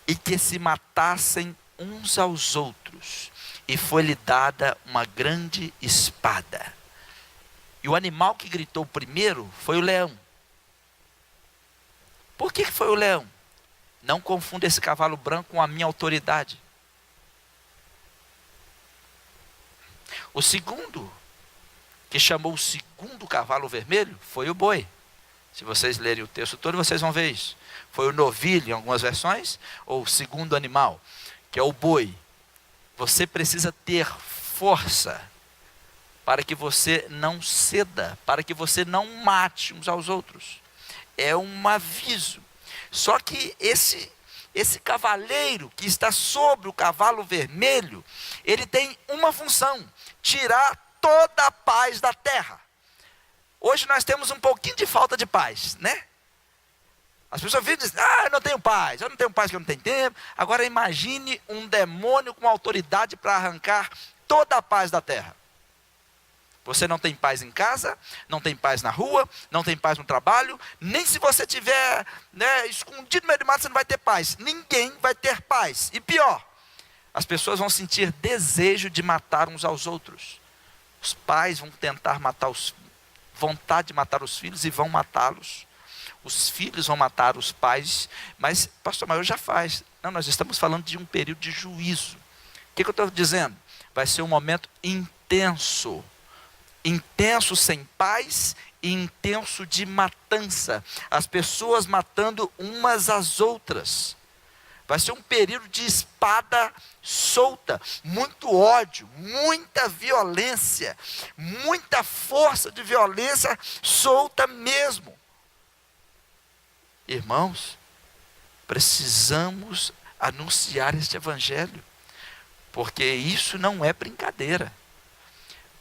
E que se matassem uns aos outros. E foi-lhe dada uma grande espada. E o animal que gritou primeiro foi o leão. Por que foi o leão? Não confunda esse cavalo branco com a minha autoridade. O segundo, que chamou o segundo cavalo vermelho, foi o boi. Se vocês lerem o texto todo, vocês vão ver isso. Foi o novilho em algumas versões, ou o segundo animal, que é o boi. Você precisa ter força para que você não ceda, para que você não mate uns aos outros. É um aviso. Só que esse cavaleiro que está sobre o cavalo vermelho, ele tem uma função: tirar toda a paz da terra. Hoje nós temos um pouquinho de falta de paz, né? As pessoas vivem dizendo, eu não tenho paz porque eu não tenho tempo. Agora imagine um demônio com autoridade para arrancar toda a paz da terra. Você não tem paz em casa, não tem paz na rua, não tem paz no trabalho, nem se você estiver escondido no meio do mato, você não vai ter paz. Ninguém vai ter paz. E pior, as pessoas vão sentir desejo de matar uns aos outros. Os pais vão tentar vontade de matar os filhos e vão matá-los. Os filhos vão matar os pais, mas pastor, mas já faz. Não, nós estamos falando de um período de juízo. O que eu estou dizendo? Vai ser um momento intenso. Intenso sem paz e intenso de matança. As pessoas matando umas às outras. Vai ser um período de espada solta, muito ódio, muita violência, muita força de violência solta mesmo. Irmãos, precisamos anunciar este evangelho, porque isso não é brincadeira.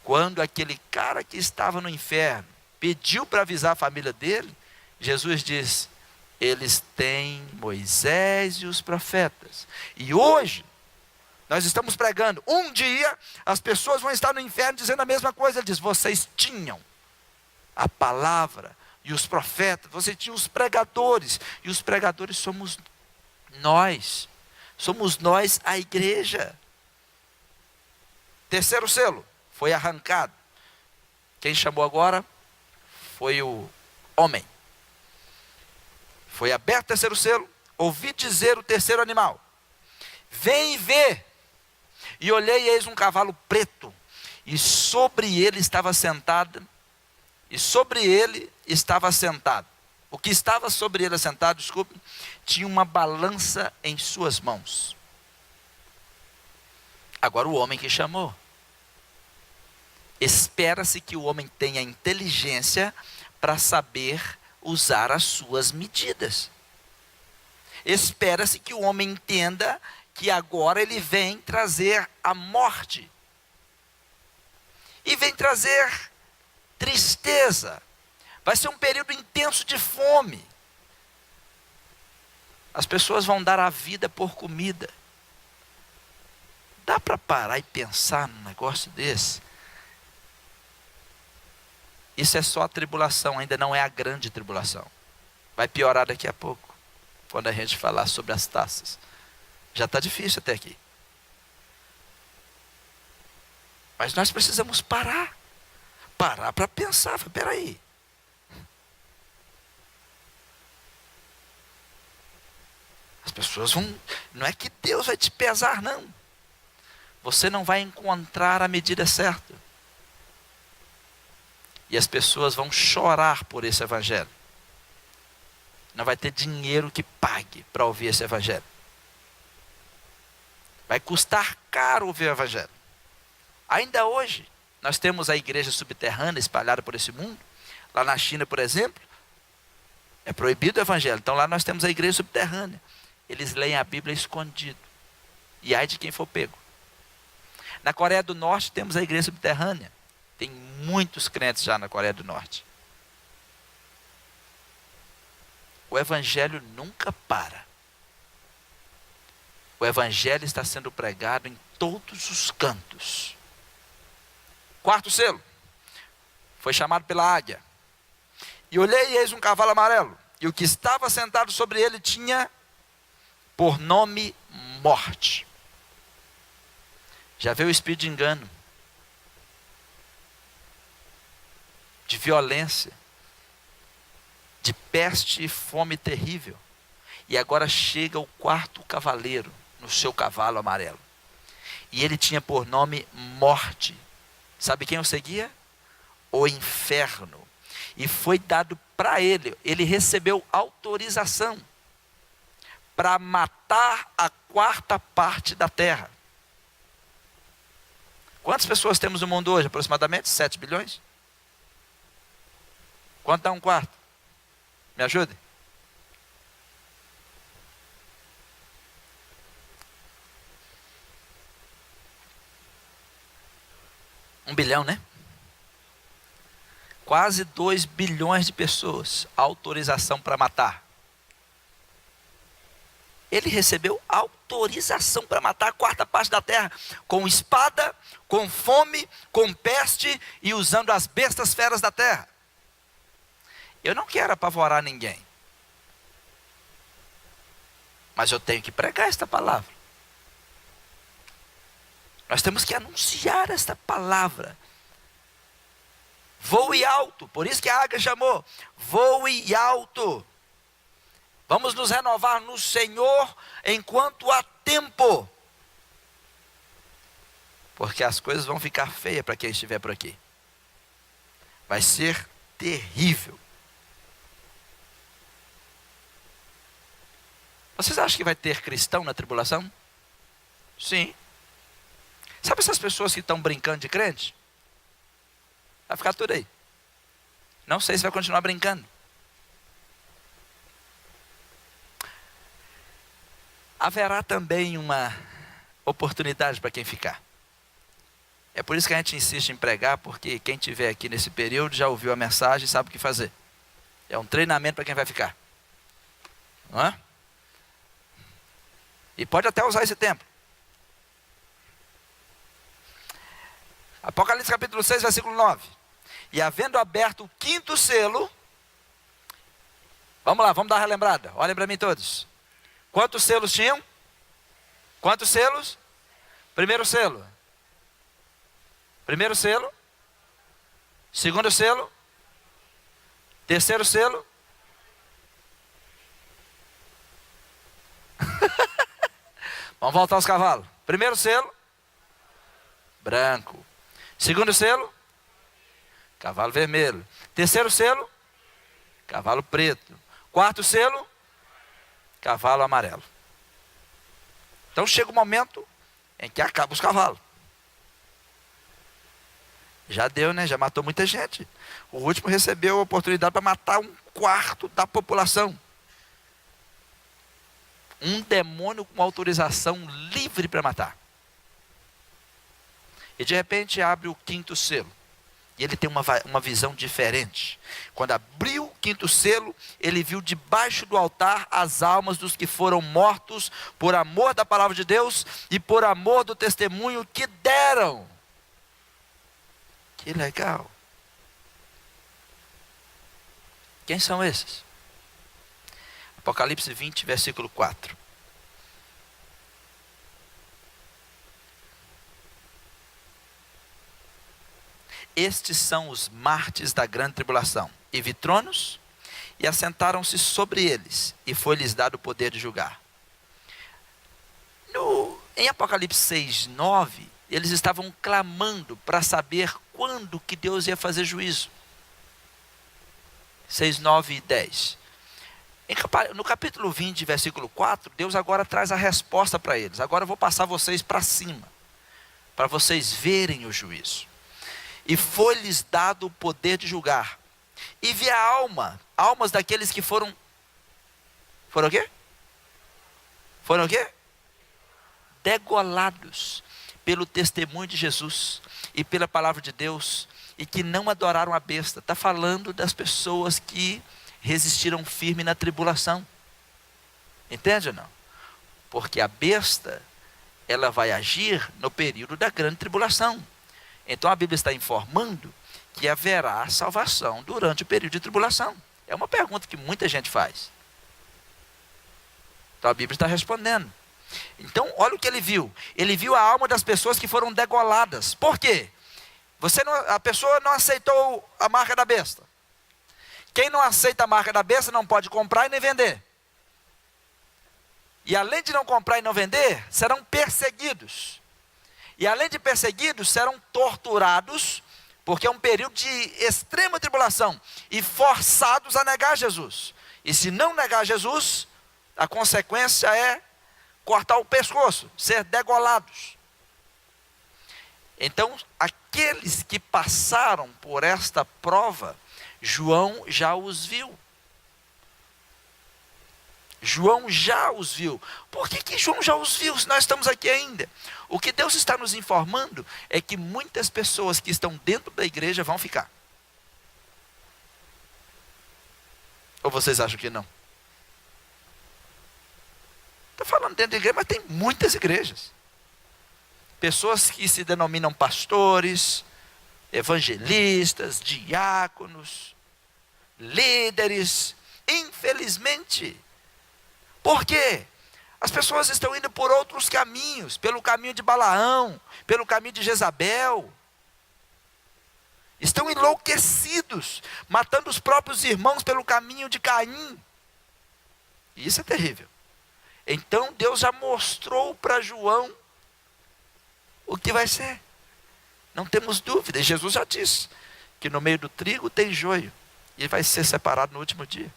Quando aquele cara que estava no inferno pediu para avisar a família dele, Jesus disse: eles têm Moisés e os profetas. E hoje, nós estamos pregando. Um dia, as pessoas vão estar no inferno dizendo a mesma coisa. Ele diz, vocês tinham a palavra e os profetas, vocês tinham os pregadores. E os pregadores somos nós. Somos nós, a igreja. Terceiro selo, foi arrancado. Quem chamou agora foi o homem. Foi aberto o terceiro selo, ouvi dizer o terceiro animal: vem e vê. E olhei, eis um cavalo preto, e sobre ele estava sentado. O que estava sobre ele assentado, desculpe, tinha uma balança em suas mãos. Agora o homem que chamou. Espera-se que o homem tenha inteligência para saber usar as suas medidas. Espera-se que o homem entenda que agora ele vem trazer a morte. E vem trazer tristeza. Vai ser um período intenso de fome. As pessoas vão dar a vida por comida. Dá para parar e pensar num negócio desse? Isso é só a tribulação, ainda não é a grande tribulação. Vai piorar daqui a pouco, quando a gente falar sobre as taças. Já está difícil até aqui. Mas nós precisamos parar. Parar para pensar. Espera aí. As pessoas vão... Não é que Deus vai te pesar, não. Você não vai encontrar a medida certa. E as pessoas vão chorar por esse evangelho. Não vai ter dinheiro que pague para ouvir esse evangelho. Vai custar caro ouvir o evangelho. Ainda hoje, nós temos a igreja subterrânea espalhada por esse mundo. Lá na China, por exemplo, é proibido o evangelho. Então lá nós temos a igreja subterrânea. Eles leem a Bíblia escondido. E ai de quem for pego. Na Coreia do Norte temos a igreja subterrânea. Tem muitos crentes já na Coreia do Norte. O evangelho nunca para. O evangelho está sendo pregado em todos os cantos. Quarto selo. Foi chamado pela águia. E olhei e eis um cavalo amarelo. E o que estava sentado sobre ele tinha por nome morte. Já veio o espírito de engano, de violência, de peste e fome terrível. E agora chega o quarto cavaleiro no seu cavalo amarelo. E ele tinha por nome morte. Sabe quem o seguia? O inferno. E foi dado para ele, ele recebeu autorização para matar a quarta parte da terra. Quantas pessoas temos no mundo hoje? Aproximadamente 7 bilhões? Quanto dá um quarto? Me ajude? Um bilhão, né? Quase 2 bilhões de pessoas. Autorização para matar. Ele recebeu autorização para matar a quarta parte da terra. Com espada, com fome, com peste e usando as bestas feras da terra. Eu não quero apavorar ninguém. Mas eu tenho que pregar esta palavra. Nós temos que anunciar esta palavra. Voe alto. Por isso que a águia chamou. Voe alto. Vamos nos renovar no Senhor enquanto há tempo. Porque as coisas vão ficar feias para quem estiver por aqui. Vai ser terrível. Vocês acham que vai ter cristão na tribulação? Sim. Sabe essas pessoas que estão brincando de crente? Vai ficar tudo aí. Não sei se vai continuar brincando. Haverá também uma oportunidade para quem ficar. É por isso que a gente insiste em pregar, porque quem estiver aqui nesse período já ouviu a mensagem e sabe o que fazer. É um treinamento para quem vai ficar. Não é? E pode até usar esse tempo. Apocalipse capítulo 6, versículo 9. E havendo aberto o quinto selo. Vamos lá, vamos dar uma relembrada. Olhem para mim todos. Quantos selos tinham? Quantos selos? Primeiro selo. Primeiro selo. Segundo selo. Terceiro selo. Vamos voltar aos cavalos. Primeiro selo. Branco. Segundo selo. Cavalo vermelho. Terceiro selo. Cavalo preto. Quarto selo. Cavalo amarelo. Então chega o momento em que acaba os cavalos. Já deu, né? Já matou muita gente. O último recebeu a oportunidade para matar 1/4 da população. Um demônio com autorização livre para matar. E de repente abre o quinto selo. E ele tem uma visão diferente. Quando abriu o quinto selo, ele viu debaixo do altar as almas dos que foram mortos por amor da palavra de Deus e por amor do testemunho que deram. Que legal. Quem são esses? Apocalipse 20, versículo 4. Estes são os mártires da grande tribulação, e vi tronos, e assentaram-se sobre eles, e foi-lhes dado o poder de julgar. Em Apocalipse 6, 9, eles estavam clamando para saber quando que Deus ia fazer juízo. 6, 9 e 10. No capítulo 20, versículo 4, Deus agora traz a resposta para eles. Agora eu vou passar vocês para cima, para vocês verem o juízo. E foi-lhes dado o poder de julgar. E vi a almas daqueles que foram o quê? Foram o quê? Degolados pelo testemunho de Jesus e pela palavra de Deus, e que não adoraram a besta. Está falando das pessoas que resistiram firme na tribulação. Entende ou não? Porque a besta, ela vai agir no período da grande tribulação. Então a Bíblia está informando que haverá salvação durante o período de tribulação. É uma pergunta que muita gente faz. Então a Bíblia está respondendo. Então olha o que ele viu. Ele viu a alma das pessoas que foram degoladas. Por quê? A pessoa não aceitou a marca da besta. Quem não aceita a marca da besta não pode comprar e nem vender. E além de não comprar e não vender, serão perseguidos. E além de perseguidos, serão torturados, porque é um período de extrema tribulação, e forçados a negar Jesus. E se não negar Jesus, a consequência é cortar o pescoço, ser degolados. Então, aqueles que passaram por esta prova, João já os viu. João já os viu. Por que João já os viu se nós estamos aqui ainda? O que Deus está nos informando é que muitas pessoas que estão dentro da igreja vão ficar. Ou vocês acham que não? Estou falando dentro da igreja, mas tem muitas igrejas. Pessoas que se denominam pastores, evangelistas, diáconos, líderes. Infelizmente. Por quê? As pessoas estão indo por outros caminhos, pelo caminho de Balaão, pelo caminho de Jezabel. Estão enlouquecidos, matando os próprios irmãos pelo caminho de Caim. E isso é terrível. Então Deus já mostrou para João o que vai ser. Não temos dúvida. E Jesus já disse que no meio do trigo tem joio, e vai ser separado no último dia.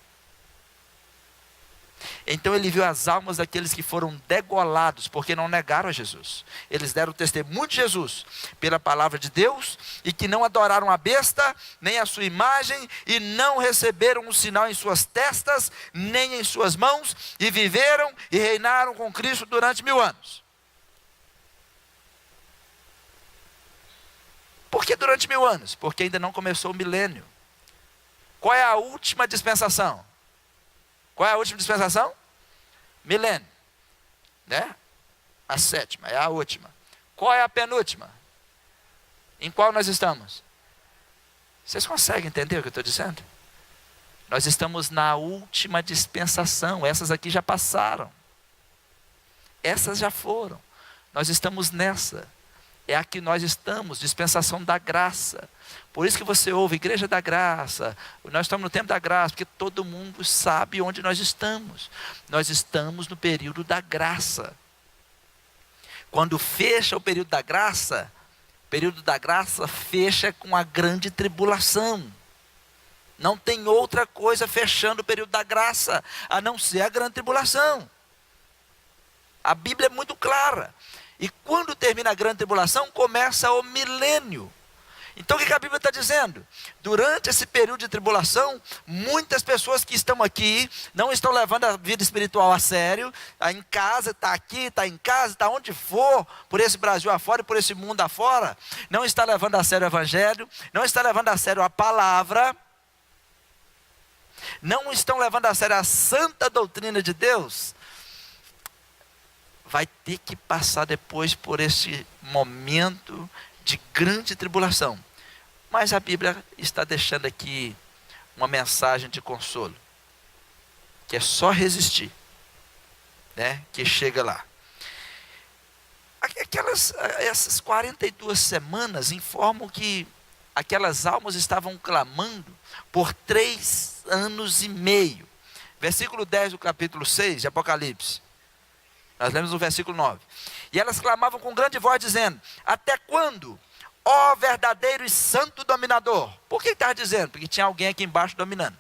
Então ele viu as almas daqueles que foram degolados, porque não negaram a Jesus. Eles deram testemunho de Jesus pela palavra de Deus, e que não adoraram a besta, nem a sua imagem, e não receberam um sinal em suas testas, nem em suas mãos, e viveram e reinaram com Cristo durante 1000 anos. Por que durante 1000 anos? Porque ainda não começou o milênio. Qual é a última dispensação? Qual é a última dispensação? Milênio, né? A 7ª, é a última. Qual é a penúltima? Em qual nós estamos? Vocês conseguem entender o que eu estou dizendo? Nós estamos na última dispensação. Essas aqui já passaram. Essas já foram. Nós estamos nessa. É a que nós estamos, dispensação da graça. Por isso que você ouve Igreja da Graça. Nós estamos no tempo da graça, porque todo mundo sabe onde nós estamos. Nós estamos no período da graça. Quando fecha o período da graça fecha com a grande tribulação. Não tem outra coisa fechando o período da graça, a não ser a grande tribulação. A Bíblia é muito clara. E quando termina a grande tribulação, começa o milênio. Então o que a Bíblia está dizendo? Durante esse período de tribulação, muitas pessoas que estão aqui não estão levando a vida espiritual a sério. Está em casa, está aqui, está em casa, está onde for, por esse Brasil afora e por esse mundo afora, não está levando a sério o Evangelho, não está levando a sério a palavra, não estão levando a sério a santa doutrina de Deus. Vai ter que passar depois por esse momento de grande tribulação. Mas a Bíblia está deixando aqui uma mensagem de consolo, que é só resistir, né? Que chega lá. Essas 42 semanas informam que aquelas almas estavam clamando por 3 anos e meio. Versículo 10 do capítulo 6 de Apocalipse. Nós lemos no versículo 9. E elas clamavam com grande voz, dizendo: até quando, ó verdadeiro e santo dominador? Por que estava dizendo? Porque tinha alguém aqui embaixo dominando.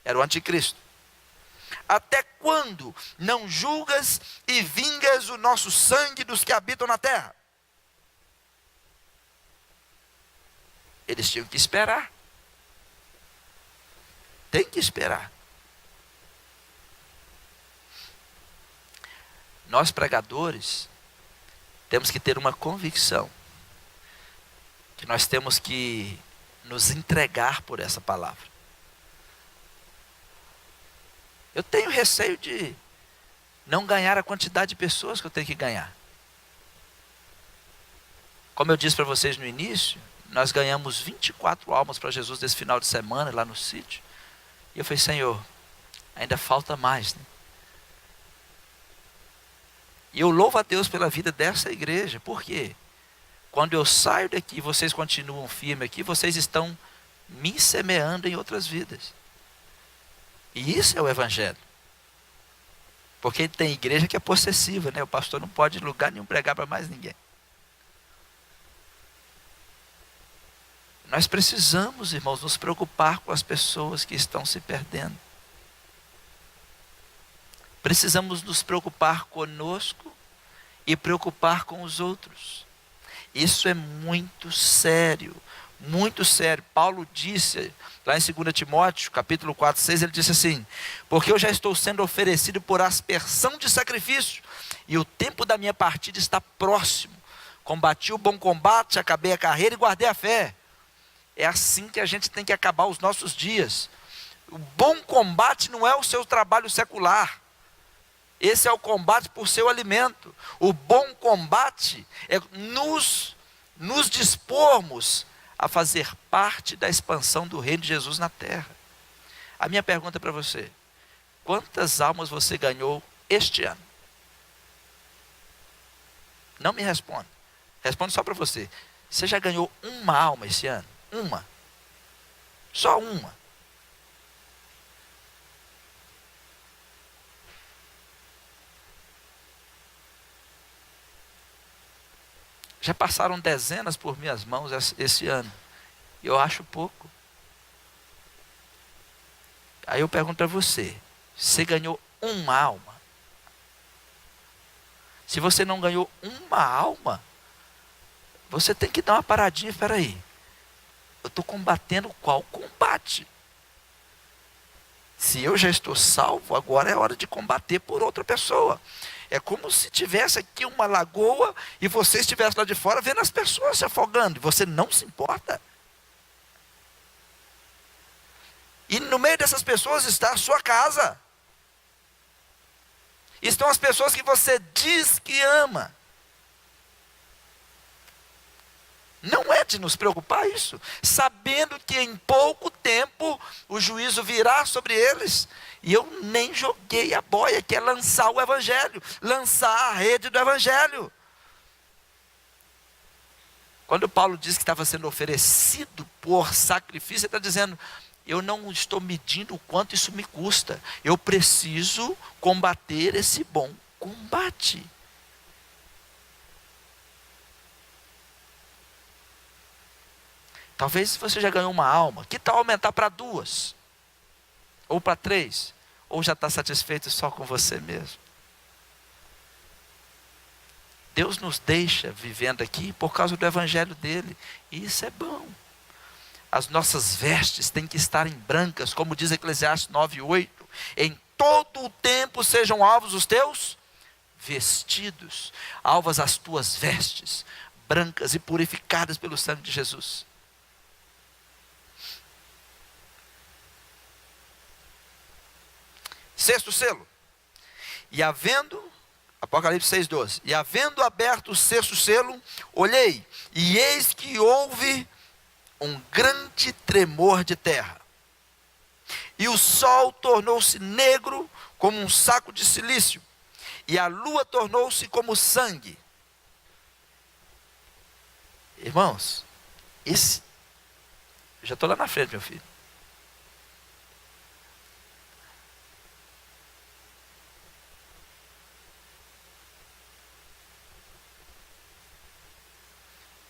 Era o anticristo. Até quando não julgas e vingas o nosso sangue dos que habitam na terra? Eles tinham que esperar. Tem que esperar. Nós pregadores temos que ter uma convicção que nós temos que nos entregar por essa palavra. Eu tenho receio de não ganhar a quantidade de pessoas que eu tenho que ganhar. Como eu disse para vocês no início, nós ganhamos 24 almas para Jesus desse final de semana lá no sítio. E eu falei: Senhor, ainda falta mais, né? E eu louvo a Deus pela vida dessa igreja. Por quê? Quando eu saio daqui, vocês continuam firmes aqui, vocês estão me semeando em outras vidas. E isso é o Evangelho. Porque tem igreja que é possessiva, né? O pastor não pode em lugar nenhum pregar para mais ninguém. Nós precisamos, irmãos, nos preocupar com as pessoas que estão se perdendo. Precisamos nos preocupar conosco e preocupar com os outros. Isso é muito sério, muito sério. Paulo disse, lá em 2 Timóteo, capítulo 4, 6, ele disse assim: porque eu já estou sendo oferecido por aspersão de sacrifício, e o tempo da minha partida está próximo. Combati o bom combate, acabei a carreira e guardei a fé. É assim que a gente tem que acabar os nossos dias. O bom combate não é o seu trabalho secular. Esse é o combate por seu alimento. O bom combate é nos dispormos a fazer parte da expansão do reino de Jesus na terra. A minha pergunta para você: quantas almas você ganhou este ano? Não me responda. Responde só para você. Você já ganhou uma alma esse ano? Uma. Só uma. Já passaram dezenas por minhas mãos esse ano. Eu acho pouco. Aí eu pergunto a você: você ganhou uma alma? Se você não ganhou uma alma, você tem que dar uma paradinha. Espera aí, eu estou combatendo qual combate? Se eu já estou salvo, agora é hora de combater por outra pessoa. É como se tivesse aqui uma lagoa e você estivesse lá de fora vendo as pessoas se afogando. E você não se importa. E no meio dessas pessoas está a sua casa. Estão as pessoas que você diz que ama. Não é de nos preocupar isso, sabendo que em pouco tempo o juízo virá sobre eles. E eu nem joguei a boia, que é lançar o Evangelho, lançar a rede do Evangelho. Quando Paulo diz que estava sendo oferecido por sacrifício, ele está dizendo: eu não estou medindo o quanto isso me custa, eu preciso combater esse bom combate. Talvez você já ganhou uma alma, que tal aumentar para 2? Ou para 3? Ou já está satisfeito só com você mesmo? Deus nos deixa vivendo aqui por causa do evangelho dele. E isso é bom. As nossas vestes têm que estar em brancas, como diz Eclesiastes 9:8. Em todo o tempo sejam alvos os teus vestidos, alvas as tuas vestes, brancas e purificadas pelo sangue de Jesus. Sexto selo. E havendo, Apocalipse 6:12, e havendo aberto o sexto selo, olhei, e eis que houve um grande tremor de terra. E o sol tornou-se negro como um saco de cilício, e a lua tornou-se como sangue. Irmãos, eu já estou lá na frente, meu filho.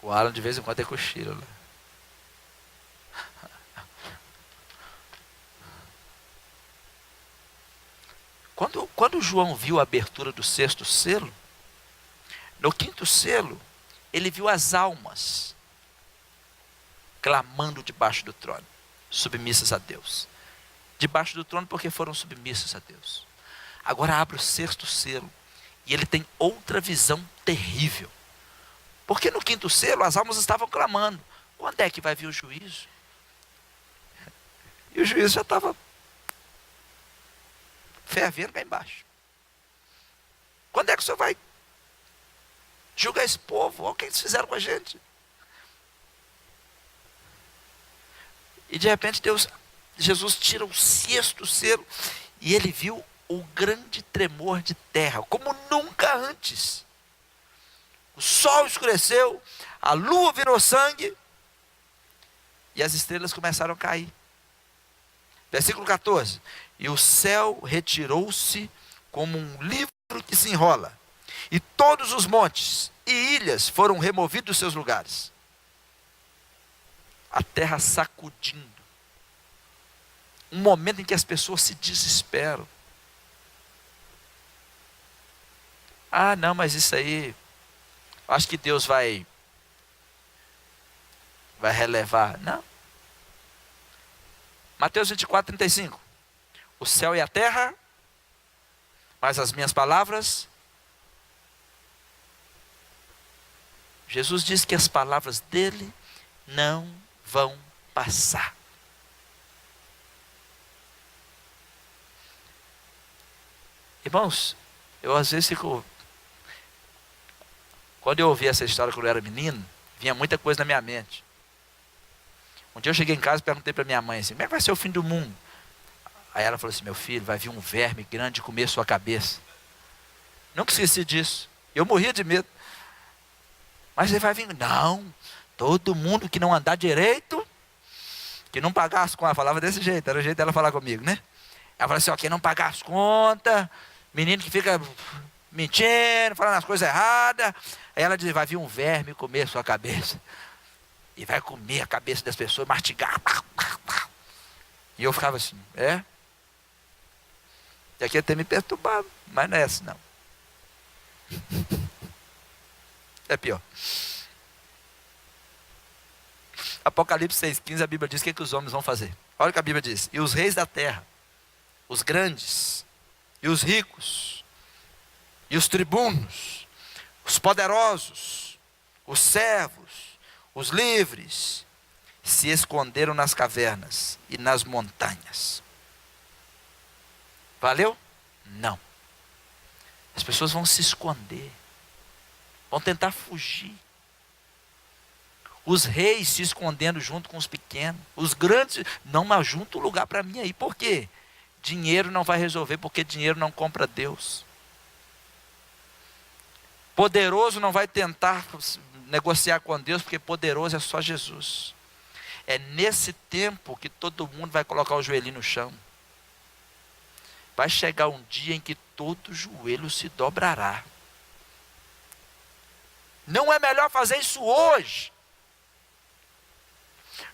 O Alan de vez em quando é cochilo, né? Quando João viu a abertura do sexto selo, no quinto selo, ele viu as almas clamando debaixo do trono, submissas a Deus. Debaixo do trono porque foram submissas a Deus. Agora abre o sexto selo e ele tem outra visão terrível. Porque no quinto selo as almas estavam clamando: quando é que vai vir o juízo? E o juízo já estava fervendo cá embaixo. Quando é que o Senhor vai julgar esse povo? Olha o que eles fizeram com a gente. E de repente Jesus tira o sexto selo e ele viu o grande tremor de terra, como nunca antes. O sol escureceu, a lua virou sangue e as estrelas começaram a cair. Versículo 14. E o céu retirou-se como um livro que se enrola, e todos os montes e ilhas foram removidos dos seus lugares. A terra sacudindo. Um momento em que as pessoas se desesperam. Ah, não, mas isso aí, acho que Deus vai relevar. Não. Mateus 24:35. O céu e a terra, mas as minhas palavras. Jesus diz que as palavras dele não vão passar. Irmãos, eu às vezes fico... Quando eu ouvi essa história quando eu era menino, vinha muita coisa na minha mente. Um dia eu cheguei em casa e perguntei para minha mãe assim: como é que vai ser o fim do mundo? Aí ela falou assim: meu filho, vai vir um verme grande comer sua cabeça. Nunca esqueci disso. Eu morria de medo. Mas ele vai vir. Não, todo mundo que não andar direito, que não pagar as contas. Ela falava desse jeito, era o jeito dela falar comigo, né? Ela falou assim: ó, quem não pagar as contas, menino que fica mentindo, falando as coisas erradas. Aí ela diz: vai vir um verme comer sua cabeça. E vai comer a cabeça das pessoas, mastigar. E eu ficava assim: é? E aqui até me perturbava, mas não é assim não. É pior. Apocalipse 6:15, a Bíblia diz o que os homens vão fazer. Olha o que a Bíblia diz: e os reis da terra, os grandes, e os ricos, e os tribunos, os poderosos, os servos, os livres, se esconderam nas cavernas e nas montanhas. Valeu? Não. As pessoas vão se esconder, vão tentar fugir. Os reis se escondendo junto com os pequenos, os grandes, não, mas junta um lugar para mim aí. Por quê? Dinheiro não vai resolver, porque dinheiro não compra Deus. Poderoso não vai tentar negociar com Deus, porque poderoso é só Jesus. É nesse tempo que todo mundo vai colocar o joelhinho no chão. Vai chegar um dia em que todo joelho se dobrará. Não é melhor fazer isso hoje?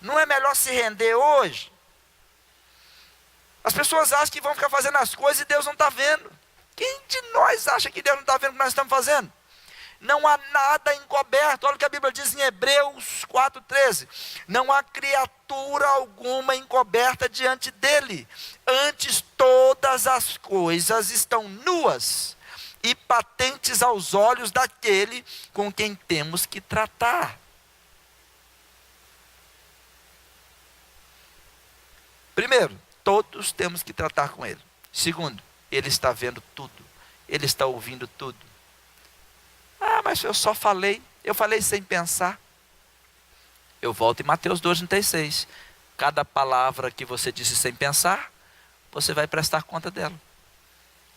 Não é melhor se render hoje? As pessoas acham que vão ficar fazendo as coisas e Deus não está vendo. Quem de nós acha que Deus não está vendo o que nós estamos fazendo? Não há nada encoberto. Olha o que a Bíblia diz em Hebreus 4,13. Não há criatura alguma encoberta diante dele. Antes todas as coisas estão nuas e patentes aos olhos daquele com quem temos que tratar. Primeiro, todos temos que tratar com ele. Segundo, ele está vendo tudo. Ele está ouvindo tudo. Ah, mas eu falei sem pensar. Eu volto em Mateus 2,36. Cada palavra que você disse sem pensar, você vai prestar conta dela.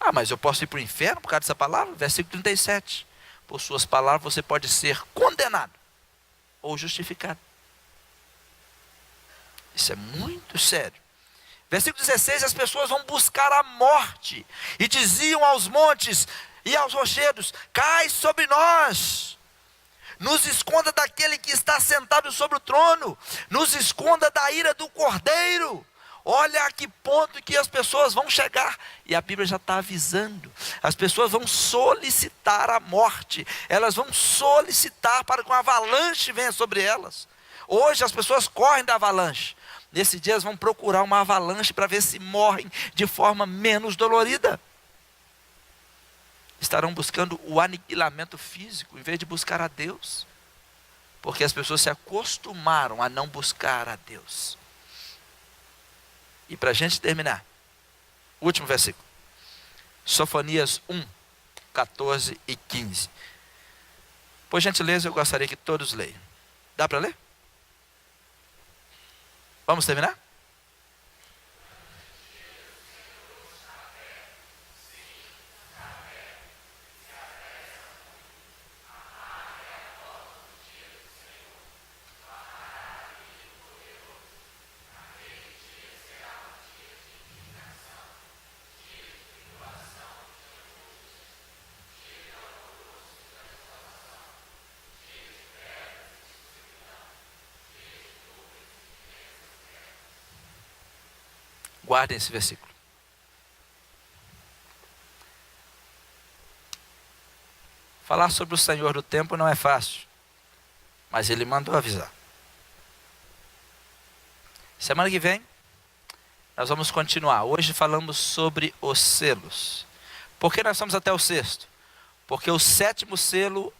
Ah, mas eu posso ir para o inferno por causa dessa palavra? Versículo 37. Por suas palavras você pode ser condenado ou justificado. Isso é muito sério. Versículo 16, as pessoas vão buscar a morte, e diziam aos montes e aos rochedos: cai sobre nós, nos esconda daquele que está sentado sobre o trono, nos esconda da ira do Cordeiro. Olha a que ponto que as pessoas vão chegar, e a Bíblia já está avisando, as pessoas vão solicitar a morte, elas vão solicitar para que uma avalanche venha sobre elas. Hoje as pessoas correm da avalanche, nesse dia elas vão procurar uma avalanche para ver se morrem de forma menos dolorida. Estarão buscando o aniquilamento físico, em vez de buscar a Deus, porque as pessoas se acostumaram a não buscar a Deus. E para a gente terminar, último versículo, Sofonias 1, 14 e 15. Por gentileza, eu gostaria que todos leiam. Dá para ler? Vamos terminar? Guardem esse versículo. Falar sobre o Senhor do tempo não é fácil, mas Ele mandou avisar. Semana que vem, nós vamos continuar. Hoje falamos sobre os selos. Por que nós estamos até o sexto? Porque o sétimo selo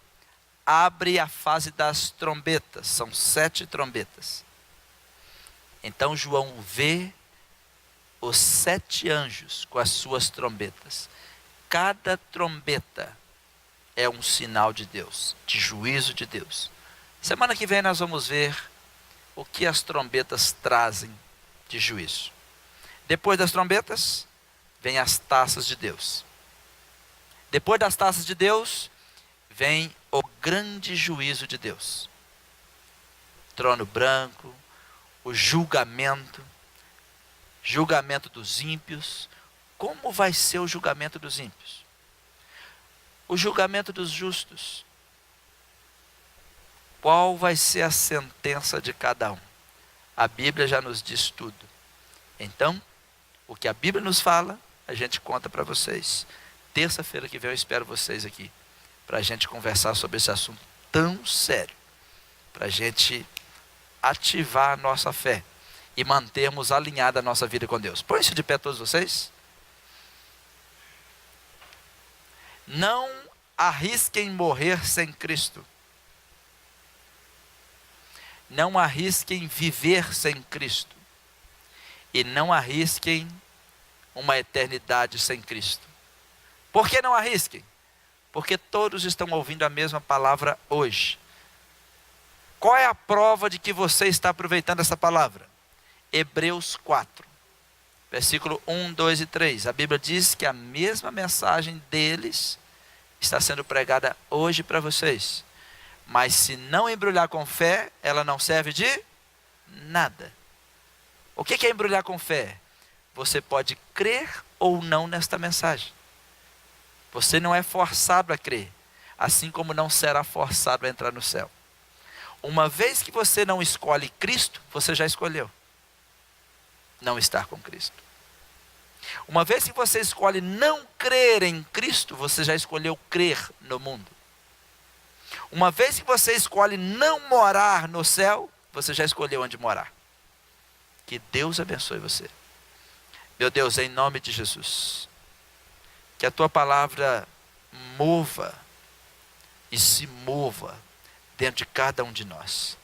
abre a fase das trombetas. São 7 trombetas. Então João vê os 7 anjos com as suas trombetas. Cada trombeta é um sinal de Deus, de juízo de Deus. Semana que vem nós vamos ver o que as trombetas trazem de juízo. Depois das trombetas, vem as taças de Deus. Depois das taças de Deus, vem o grande juízo de Deus. Trono branco, o julgamento dos ímpios. Como vai ser o julgamento dos ímpios? O julgamento dos justos. Qual vai ser a sentença de cada um? A Bíblia já nos diz tudo. Então, o que a Bíblia nos fala, a gente conta para vocês. Terça-feira que vem eu espero vocês aqui, para a gente conversar sobre esse assunto tão sério, para a gente ativar a nossa fé e mantermos alinhada a nossa vida com Deus. Põe-se de pé todos vocês. Não arrisquem morrer sem Cristo. Não arrisquem viver sem Cristo. E não arrisquem uma eternidade sem Cristo. Por que não arrisquem? Porque todos estão ouvindo a mesma palavra hoje. Qual é a prova de que você está aproveitando essa palavra? Hebreus 4, versículo 1, 2 e 3. A Bíblia diz que a mesma mensagem deles está sendo pregada hoje para vocês. Mas se não embrulhar com fé, ela não serve de nada. O que é embrulhar com fé? Você pode crer ou não nesta mensagem. Você não é forçado a crer, assim como não será forçado a entrar no céu. Uma vez que você não escolhe Cristo, você já escolheu não estar com Cristo. Uma vez que você escolhe não crer em Cristo, você já escolheu crer no mundo. Uma vez que você escolhe não morar no céu, você já escolheu onde morar. Que Deus abençoe você. Meu Deus, em nome de Jesus, que a tua palavra mova e se mova dentro de cada um de nós.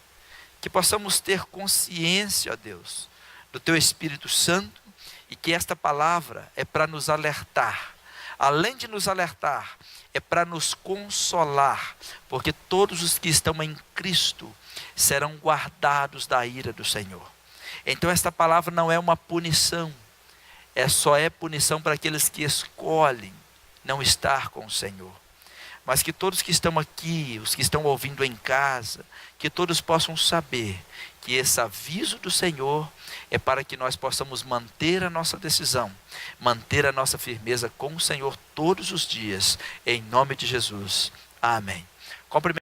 Que possamos ter consciência, ó Deus, do teu Espírito Santo, e que esta palavra é para nos alertar. Além de nos alertar, é para nos consolar, porque todos os que estão em Cristo serão guardados da ira do Senhor. Então esta palavra não é uma punição, só é punição para aqueles que escolhem não estar com o Senhor. Mas que todos que estão aqui, os que estão ouvindo em casa, que todos possam saber que esse aviso do Senhor é para que nós possamos manter a nossa decisão, manter a nossa firmeza com o Senhor todos os dias, em nome de Jesus. Amém. Cumprimento